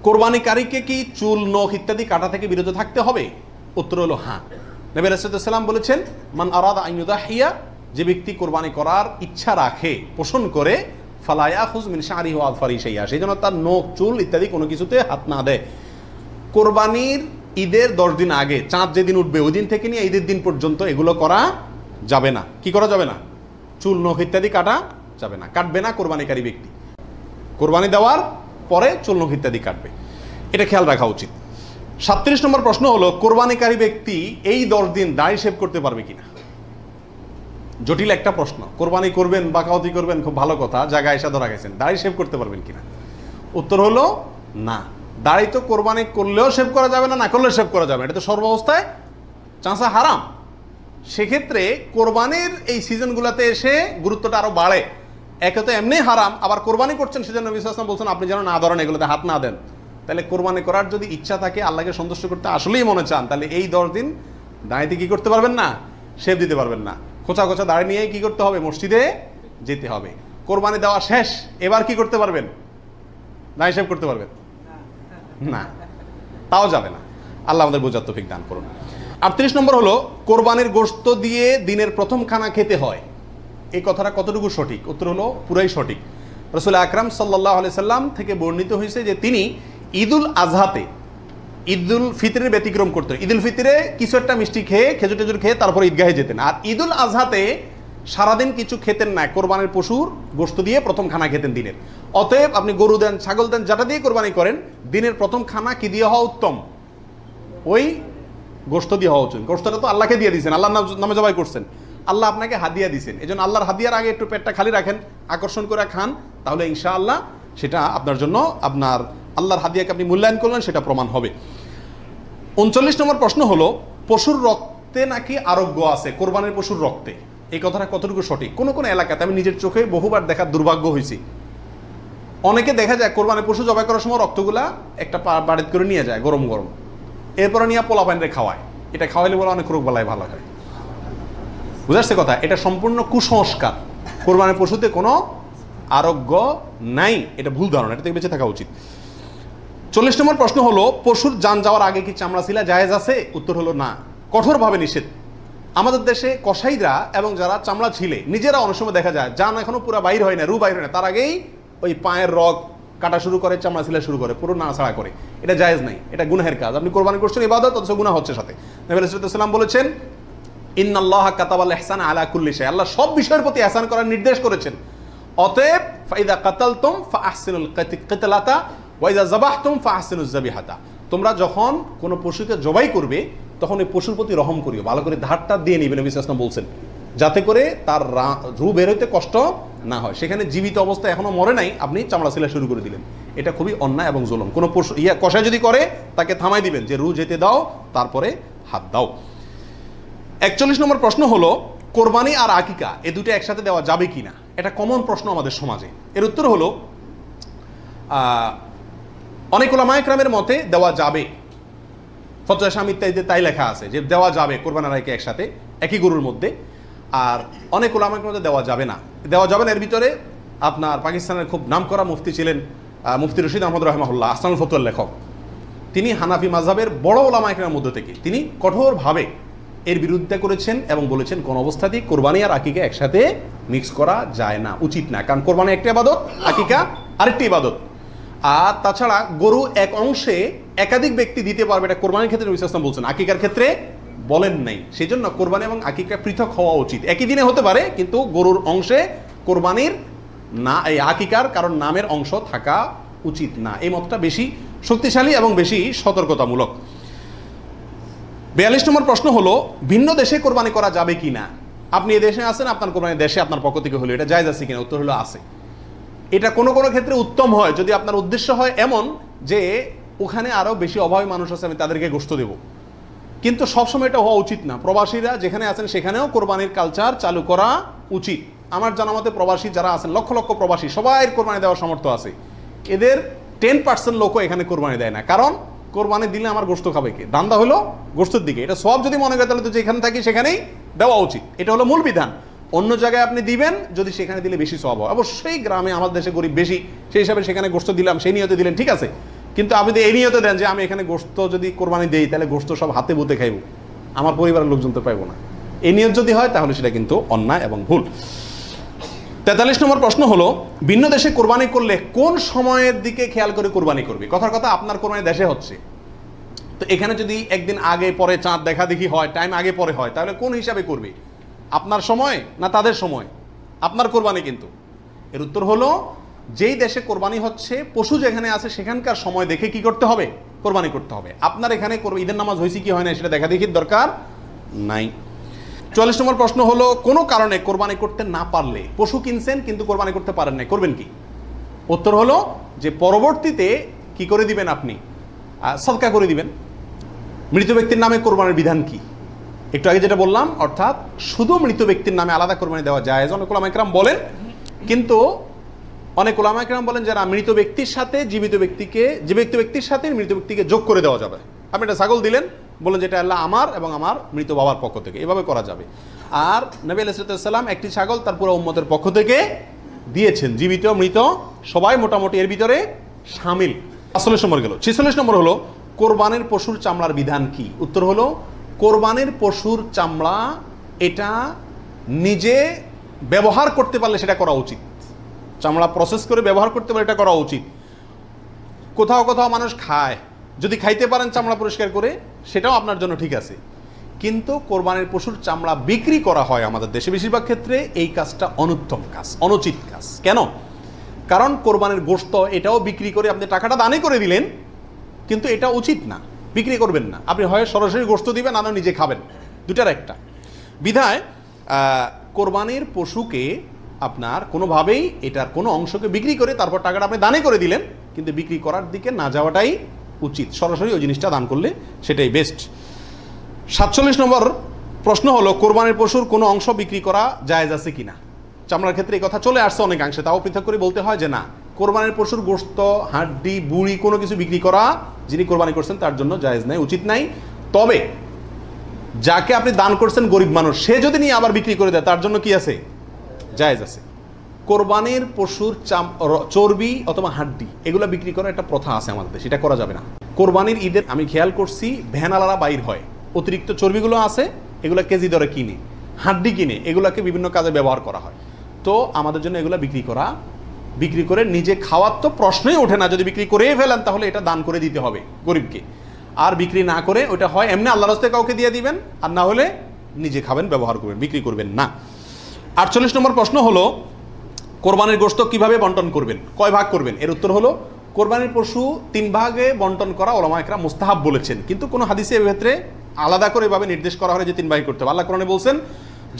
কোরবানিকারীকে কি চুল, নখ ইত্যাদি কাটা থেকে বিরত থাকতে হবে? উত্তর হলো হ্যাঁ। নবী রাসূলুল্লাহ সাল্লাল্লাহু আলাইহি ওয়াসাল্লাম বলেছেন, মান আরাদা আন ইউদাহিয়া, যে ব্যক্তি কোরবানি করার ইচ্ছা রাখে, পোষণ করে, ফালা ইয়াখুয মিন শা'রিহি ওয়া আযফারিহি শাইআ, সেই জন্য তার নখ, চুল ইত্যাদি কোনো কিছুতে হাত না দেয়। কোরবানির ঈদের 10 দিন আগে, চাঁদ যেদিন উঠবে ওই দিন থেকে নিয়ে ঈদের দিন পর্যন্ত এগুলো করা যাবে না। কি করা যাবে না? চুল, নখ ইত্যাদি কাটা যাবে না, কাটবে না কোরবানিকারী ব্যক্তি। কোরবানি দেওয়ার পরে চুল, নখ ইত্যাদি কাটবে, এটা খেয়াল রাখা উচিত। 37 নম্বর প্রশ্ন হলো, কোরবানিকারী ব্যক্তি এই 10 দিন দাড়ি শেভ করতে পারবে কিনা? জটিল একটা প্রশ্ন। কোরবানি করবেন, বাকাওয়াতি করবেন, খুব ভালো কথা, জায়গায় এসে ধরা গেছেন, দাড়ি শেভ করতে পারবেন কিনা? উত্তর হলো না। দাড়ি তো কোরবানি করলেও শেভ করা যাবে না, না করলেও শেভ করা যাবে না, এটা তো সর্বাবস্থায় চাঁচা হারাম। সেক্ষেত্রে কোরবানির এই সিজনগুলোতে এসে গুরুত্বটা আরো বাড়ে। একে তো এমনি হারাম, আবার কোরবানি করছেন, সেজন্য নবী সাল্লাল্লাহু আলাইহি ওয়াসাল্লাম বলছেন আপনি যেন না ধরেন, এগুলোতে হাত না দেন। তাহলে কোরবানি করার যদি ইচ্ছা থাকে, আল্লাহকে সন্তুষ্ট করতে আসলেই মনে চান, তাহলে এই 10 দিন দাঁড়িয়ে কি করতে পারবেন না? শেভ দিতে পারবেন না। খোঁচা খোঁচা দাঁড়িয়ে নিয়ে কি করতে হবে? মসজিদে যেতে হবে। কোরবানি দেওয়া শেষ, এবার কি করতে পারবেন? দাঁড়িয়ে শেভ করতে পারবেন না, তাও যাবে না। আল্লাহ আমাদের বোঝার তৌফিক দান করুন। 38 নম্বর হলো, কোরবানির গোশত দিয়ে দিনের প্রথম খানা খেতে হয়, এই কথাটা কতটুকু সঠিক? উত্তর হলো পুরাই সঠিক। রাসূল আকরাম সাল্লাল্লাহু আলাইহি সাল্লাম থেকে বর্ণিত হয়েছে যে তিনি ঈদুল আজহাতে, ঈদুল ফিতরের ব্যতিক্রম করতেন। ঈদুল ফিতরে কিছু একটা মিষ্টি খেয়ে, খেজুর টেজুর খেয়ে তারপরে ঈদগাহে যেতেন। আর ঈদুল আজহাতে সারাদিন কিছু খেতেন না, কোরবানির পশুর গোশত দিয়ে প্রথম খানা খেতেন দিনের। অতএব আপনি গরু দেন, ছাগল দেন, যেটা দিয়ে কোরবানি করেন, দিনের প্রথম খানা কি দিয়ে হওয়া উত্তম? ওই গোশত দিয়ে হওয়া উচিত। গোশতটা তো আল্লাহকে দিয়ে দিয়েছেন, আল্লাহর নামে জবাই করছেন, আল্লাহ আপনাকে হাদিয়া দিয়েছেন। এই জন্য আল্লাহর হাদিয়ার আগে একটু পেটটা খালি রাখেন, আকর্ষণ করে খান, তাহলে ইনশাআল্লাহ সেটা আপনার জন্য, আপনার আল্লাহর হাদিয়াকে আপনি মূল্যায়ন করলেন, সেটা প্রমাণ হবে। 39 নম্বর প্রশ্ন হলো, পশুর রক্তে নাকি আরোগ্য আছে, কোরবানির পশুর রক্তে, এই কথাটা কতটুকু সঠিক? কোন কোন এলাকাতে আমি নিজের চোখে বহুবার দেখার দুর্ভাগ্য হয়েছি, অনেকে দেখা যায় কোরবানির পশু জবাই করার সময় রক্তগুলা একটা বাড়িতে করে নিয়ে যায় গরম গরম, এরপরে নিয়ে পোলা পানিরে খাওয়ায়। এটা খাওয়াইলে বলে অনেক রোগ বালাই ভালো হয়। বুঝাচ্ছে কথা? এটা সম্পূর্ণ কুসংস্কার। কোরবানির পশুতে কোনো আরোগ্য নাই, এটা ভুল ধারণা, এটা থেকে বেঁচে থাকা উচিত। 40 নম্বর প্রশ্ন হলো, পশুর জান যাওয়ার আগে কি চামড়া ছিলা জায়েজ আছে? উত্তর হলো না। কঠোরভাবে নিষেধ। আমাদের দেশে কসাইরা এবং যারা চামড়া ছিলে নিজেরা অনেক সময় দেখা যায় যান এখনো পুরো বাইর হয় না, রু বাইর হয় না, তার আগেই ওই পায়ের রগ কাটা শুরু করে, চামড়া ছিলা শুরু করে, পুরো নাড়াছাড়া করে। এটা জায়েজ নাই, এটা গুনাহের কাজ। আপনি কোরবানি করছেন ইবাদত, অথচ গুনাহ হচ্ছে সাথে। নবী আলাইহিস সালাম বলেছেন ইন্নাল্লাহা কাতাবাল ইহসানা আলা কুল্লি শাই, আল্লাহ সব বিষয়ের প্রতি ইহসান করার নির্দেশ করেছেন। অতএব ফাইদা কাতালতুম ফাআহসিনুল কিতলাতা ওয়া ইযা যাবাহতুম ফাআহসিনুজ যাবিহাতা, তোমরা যখন কোনো পশুকে জবাই করবে তখন ওই পশুর প্রতি রহম করিও, ভালো করে ধারটা দিয়ে নিবেন। নবী সাল্লাল্লাহু আলাইহি ওয়াসাল্লাম বলছেন যাতে করে তার রু বের হইতে কষ্ট না হয়। সেখানে জীবিত অবস্থায় এখনো মরে নাই, আপনি চামড়া ছিলা শুরু করে দিলেন, এটা খুবই অন্যায় এবং জুলুম। কোনো পশু কষাই যদি করে তাকে থামাই দিবেন যে রু যেতে দাও, তারপরে হাত দাও। 41 নম্বর প্রশ্ন হলো কোরবানি আর আকিকা এ দুটো একসাথে দেওয়া যাবে কিনা, এটা কমন প্রশ্ন আমাদের সমাজে। এর উত্তর হলো অনেক উলামায়ে কেরামের মতে দেওয়া যাবে, ফতোয়া শামী ইত্যাদিতে তাই লেখা আছে যে দেওয়া যাবে কোরবানি আর আকিকা একসাথে একই গরুর মধ্যে। আর অনেক উলামায়ে কেরামের মধ্যে দেওয়া যাবে না। দেওয়া যাবে না এর ভিতরে আপনার পাকিস্তানের খুব নামকরা মুফতি ছিলেন মুফতি রশিদ আহমদ রাহমাহুল্লাহ, আহসানুল ফতোয়ার লেখক। তিনি হানাফি মাযহাবের বড় উলামায়ে কেরামের মধ্যে থেকে তিনি কঠোরভাবে এর বিরুদ্ধে করেছেন এবং বলেছেন কোন অবস্থাতেই কোরবানি আর আকিকা একসাথে মিক্স করা যায় না, উচিত না। কারণ কোরবানি একটা ইবাদত, আকিকা আরেকটি ইবাদত। আর তাছাড়া গরু এক অংশে একাধিক ব্যক্তি দিতে পারবে, এটা কোরবানির ক্ষেত্রে নবী সাল্লাল্লাহু আলাইহি ওয়াসাল্লাম বলছেন, আকিকার ক্ষেত্রে বলেন নাই। সেই জন্য কোরবানি এবং আকিকা পৃথক হওয়া উচিত। একই দিনে হতে পারে কিন্তু গরুর অংশে কোরবানির না, এই আকিকার কারণ নামের অংশ থাকা উচিত না। এই মতটা বেশি শক্তিশালী এবং বেশি সতর্কতামূলক। 42 নম্বর প্রশ্ন হলো ভিন্ন দেশে কোরবানি করা যাবে কিনা। আপনি এই দেশে আছেন, আপনার কোরবানি দেশে আপনার পক্ষ থেকে হলো, এটা জায়েজ আছে কিনা? উত্তর হলো আছে। এটা কোনো কোনো ক্ষেত্রে উত্তম হয় যদি আপনার উদ্দেশ্য হয় এমন যে ওখানে আরো বেশি অভাবী মানুষ আছে, আমি তাদেরকে গোশত দেব। কিন্তু সবসময় এটা হওয়া উচিত না। প্রবাসীরা যেখানে আছেন সেখানেও কোরবানির কালচার চালু করা উচিত। আমার জানা মতে প্রবাসী যারা আছেন, লক্ষ লক্ষ প্রবাসী, সবাই কোরবানি দেওয়ার সামর্থ্য আছে। এদের 10% লোকও এখানে কোরবানি দেয় না। কারণ কোরবানি দিলে আমার গোশত খাবে কে? ধান্দা হলো গোশতের দিকে। এটা সব যদি মনে করে তাহলে তো যেখানে থাকি সেখানেই দেওয়া উচিত। এটা হলো মূল বিধান। অন্য জায়গায় আপনি দিবেন যদি সেখানে দিলে বেশি সওয়াব হয়। অবশ্যই গ্রামে আমাদের দেশে গরিব বেশি, সেই হিসাবে সেখানে গোশত দিলাম, সেই নিয়তে দিলেন, ঠিক আছে। কিন্তু আপনি যদি এই নিয়তে দেন যে আমি এখানে গোশত যদি কোরবানি দেই তাহলে গোশত সব হাতে বুতে খাইব, আমার পরিবারের লোকজন তো পাইব না, এই নিয়ত যদি হয় তাহলে সেটা কিন্তু অন্যায় এবং ভুল। 43 নম্বর প্রশ্ন হলো ভিন্ন দেশে কোরবানি করলে কোন সময়ের দিকে খেয়াল করে কোরবানি করবে? কথার কথা আপনার কোরবানি দেশে হচ্ছে, তো এখানে যদি একদিন আগে পরে চাঁদ দেখা দেখি হয়, টাইম আগে পরে হয়, তাহলে কোন হিসাবে করবে? আপনার সময় না তাদের সময়? আপনার কোরবানি কিন্তু। এর উত্তর হলো যেই দেশে কোরবানি হচ্ছে পশু যেখানে আছে সেখানকার সময় দেখে কি করতে হবে? কোরবানি করতে হবে। আপনার এখানে ঈদের নামাজ হয়েছে কি হয় না সেটা দেখা দেখির দরকার নাই। 44 নম্বর প্রশ্ন হলো কোনো কারণে কোরবানি করতে না পারলে, পশু কিনছেন কিন্তু কোরবানি করতে পারেন না, করবেন কি? উত্তর হলো যে পরবর্তীতে কি করে দিবেন? আপনি সদকা করে দিবেন। মৃত ব্যক্তির নামে কোরবানির বিধান কি? একটু আগে যেটা বললাম, অর্থাৎ শুধু মৃত ব্যক্তির নামে আলাদা কোরবানি দেওয়া যায় অনেক উলামায়ে কেরাম বলেন, কিন্তু অনেক উলামায়ে কেরাম বলেন যারা মৃত ব্যক্তির সাথে জীবিত ব্যক্তিকে, জীবিত ব্যক্তির সাথে মৃত ব্যক্তিকে যোগ করে দেওয়া যাবে। আপনি একটা ছাগল দিলেন, বলেন যেটা আল্লাহ আমার এবং আমার মৃত বাবার পক্ষ থেকে, এভাবে করা যাবে। আর নবী আলাইহিস সালাম একটি ছাগল তার পুরো উম্মতের পক্ষ থেকে দিয়েছেন, জীবিত মৃত সবাই মোটামুটি এর ভিতরে শামিল। 45 নম্বর গেল। 46 নম্বর হলো কোরবানির পশুর চামড়ার বিধান কি? উত্তর হলো কোরবানির পশুর চামড়া এটা নিজে ব্যবহার করতে পারলে সেটা করা উচিত। চামড়া প্রসেস করে ব্যবহার করতে পারলে এটা করা উচিত। কোথাও কোথাও মানুষ খায়, যদি খাইতে পারেন চামড়া পরিষ্কার করে সেটাও আপনার জন্য ঠিক আছে। কিন্তু কোরবানির পশুর চামড়া বিক্রি করা হয় আমাদের দেশে বেশিরভাগ ক্ষেত্রে, এই কাজটা অনুত্তম কাজ, অনুচিত কাজ। কেন? কারণ কোরবানির গোশত এটাও বিক্রি করে আপনি টাকাটা দানই করে দিলেন, কিন্তু এটা উচিত না, বিক্রি করবেন না। আপনি হয় সরাসরি গোশত দিবেন, না নিজে খাবেন, দুটার একটা। বিধায় কোরবানির পশুকে আপনার কোনোভাবেই এটার কোনো অংশকে বিক্রি করে তারপর টাকাটা আপনি দানে করে দিলেন, কিন্তু বিক্রি করার দিকে না যাওয়াটাই উচিত। সরাসরি ওই জিনিসটা দান করলে সেটাই বেস্ট। 47 নম্বর প্রশ্ন হলো কোরবানির পশুর কোনো অংশ বিক্রি করা জায়েজ আছে কিনা? চামড়ার ক্ষেত্রে এই কথা চলে আসছে অনেকাংশে, তাও পৃথক করে বলতে হয় যে না, কোরবানির পশুর গোশত, হাড্ডি, বুড়ি কোনো কিছু বিক্রি করা যিনি কোরবানি করছেন তার জন্য জায়েজ নাই, উচিত নাই। তবে যাকে আপনি দান করছেন গরিব মানুষ, সে যদি নিয়ে আবার বিক্রি করে দেয় তার জন্য কি আছে? জায়েজ আছে। কোরবানির পশুর চর্বি অথবা হাড্ডি এগুলো বিক্রি করার একটা প্রথা আছে আমাদের দেশে, এটা করা যাবে না। কোরবানির ঈদের আমি খেয়াল করছি ভ্যানালারা বাইর হয়, অতিরিক্ত চর্বিগুলো আছে এগুলো কেজি দরে কিনে, হাড্ডি কিনে এগুলোকে বিভিন্ন কাজে ব্যবহার করা হয়। তো আমাদের জন্য এগুলো বিক্রি করে নিজে খাওয়ার তো প্রশ্নই ওঠে না। যদি বিক্রি করেই ফেলেন তাহলে এটা দান করে দিতে হবে গরিবকে। আর বিক্রি না করে ওটা হয় এমনি আল্লাহর রাস্তায় কাউকে দিয়ে দিবেন, আর না হলে নিজে খাবেন, ব্যবহার করবেন, বিক্রি করবেন না। 48 নম্বর প্রশ্ন হলো কোরবানির গোশত কিভাবে বন্টন করবেন, কয় ভাগ করবেন? এর উত্তর হলো কোরবানির পশু 3 ভাগে বন্টন করা উলামা ইকরাম মুস্তাহাব বলেছেন, কিন্তু কোনো হাদিসে এর ক্ষেত্রে আলাদা করে এভাবে নির্দেশ করা হয় যে 3 ভাগে করতে হবে। আল্লাহ কোরআনে বলছেন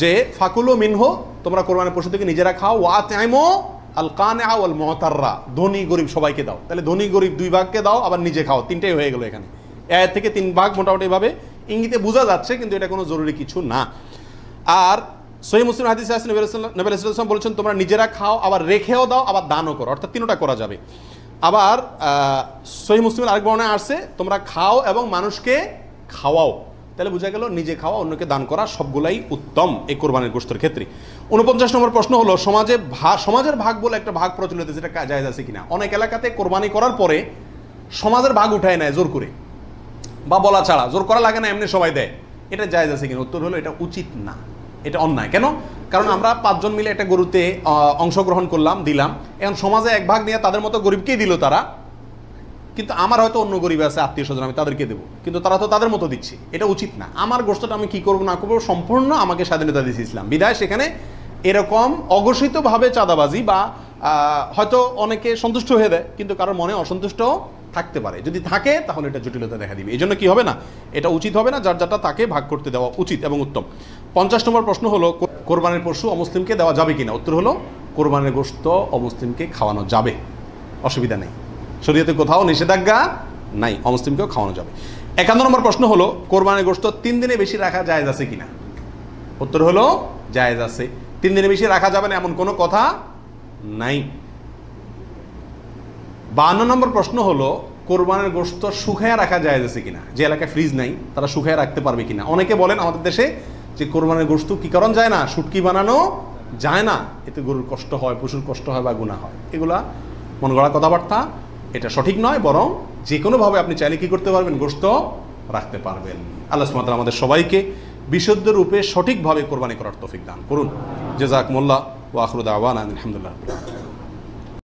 যে ফাকুলু মিনহু, তোমরা কোরবানির পশু থেকে নিজেরা খাও, ওয়া আতইমু আল কানিআ ওয়াল মুতাররা, ধনী গরিব সবাইকে দাও। তাহলে ধনী গরিব 2 ভাগকে দাও, আবার নিজে খাও, 3টাই হয়ে গেল এখানে। আয়াত থেকে 3 ভাগ মোটামুটি ভাবে ইঙ্গিতে বোঝা যাচ্ছে, কিন্তু এটা কোনো জরুরি কিছু না। আর সহিহ মুসলিম হাদিসে আছে নবী সাল্লাল্লাহু আলাইহি ওয়াসাল্লাম বলেছেন তোমরা নিজেরা খাও, আবার রেখেও দাও, আবার দানও করো, অর্থাৎ 3টা করা যাবে। আবার সহিহ মুসলিমের আরেক বর্ণনায় আসছে তোমরা খাও এবং মানুষকে খাওয়াও। তাহলে বোঝা গেল নিজে খাওয়া, অন্যকে দান করা সবগুলাই উত্তম এই কোরবানির গোশতের ক্ষেত্রে। 49 নম্বর প্রশ্ন হলো সমাজের ভাগ বলে একটা ভাগ প্রচলিত, যেটা জায়েজ আছে কিনা। অনেক এলাকাতে কোরবানি করার পরে সমাজের ভাগ উঠায় নেয় জোর করে, বা বলা ছাড়া, জোর করা লাগে না, এমনি সবাই দেয়। এটা জায়েজ আছে কিনা? উত্তর হলো এটা উচিত না, এটা অন্যায়। কেন? কারণ আমরা 5 জন মিলে একটা গরুতে অংশগ্রহণ করলাম, দিলাম, এখন সমাজে 1 ভাগ নিয়ে তাদের মতো গরিবকেই দিল তারা, কিন্তু আমার হয়তো অন্য গরিব আছে আত্মীয় স্বজন, আমি তাদেরকে দেবো, কিন্তু তারা তো তাদের মতো দিচ্ছে। এটা উচিত না। আমার গোশতটা আমি কি করবো না করবো সম্পূর্ণ আমাকে স্বাধীনতা দিয়েছে ইসলাম, বিধায় সেখানে এরকম অঘোষিতভাবে চাঁদাবাজি বা হয়তো অনেকে সন্তুষ্ট হয়ে দেয়, কিন্তু কারোর মনে অসন্তুষ্ট থাকতে পারে। যদি থাকে তাহলে এটা জটিলতা দেখা দিবে। এই জন্য কি হবে না, এটা উচিত হবে না, যার যারটা তাকে ভাগ করতে দেওয়া উচিত এবং উত্তম। 50 নম্বর প্রশ্ন হলো কোরবানির পশু অমুসলিমকে দেওয়া যাবে কিনা। উত্তর হলো কোরবানির গোশত অমুসলিমকে খাওয়ানো যাবে, অসুবিধা নেই, শরীয়তে কোথাও নিষেধাজ্ঞা নাই, অমুসলিমকেও খাওয়ানো যাবে। 51 নম্বর প্রশ্ন হলো কোরবানির গোশত 3 দিনে বেশি রাখা জায়েজ আছে কিনা। উত্তর হলো জায়েজ আছে, 3 দিনে বেশি রাখা যাবে না এমন কোনো কথা নাই। 52 নম্বর প্রশ্ন হলো কোরবানির গোশত শুকায়া রাখা জায়েজ আছে কিনা। যে এলাকায় ফ্রিজ নাই তারা শুকায়া রাখতে পারবে কিনা। অনেকে বলেন আমাদের দেশে যে কোরবানির গোশত কি কারণ যায় না, শুটকি বানানো যায় না, এতে গরুর কষ্ট হয়, পশুর কষ্ট হয় বা গুনাহ হয়। এগুলা মন গড়া কথাবার্তা, এটা সঠিক নয়। বরং যে কোনোভাবে আপনি চাইলে কি করতে পারবেন, গোশত রাখতে পারবেন। আল্লাহ সুবহানাহু ওয়া তাআলা আমাদের সবাইকে বিশুদ্ধ রূপে সঠিকভাবে কোরবানি করার তৌফিক দান করুন। জাযাকুমুল্লাহ ওয়া আখিরু দাওয়ানা আলহামদুলিল্লাহ।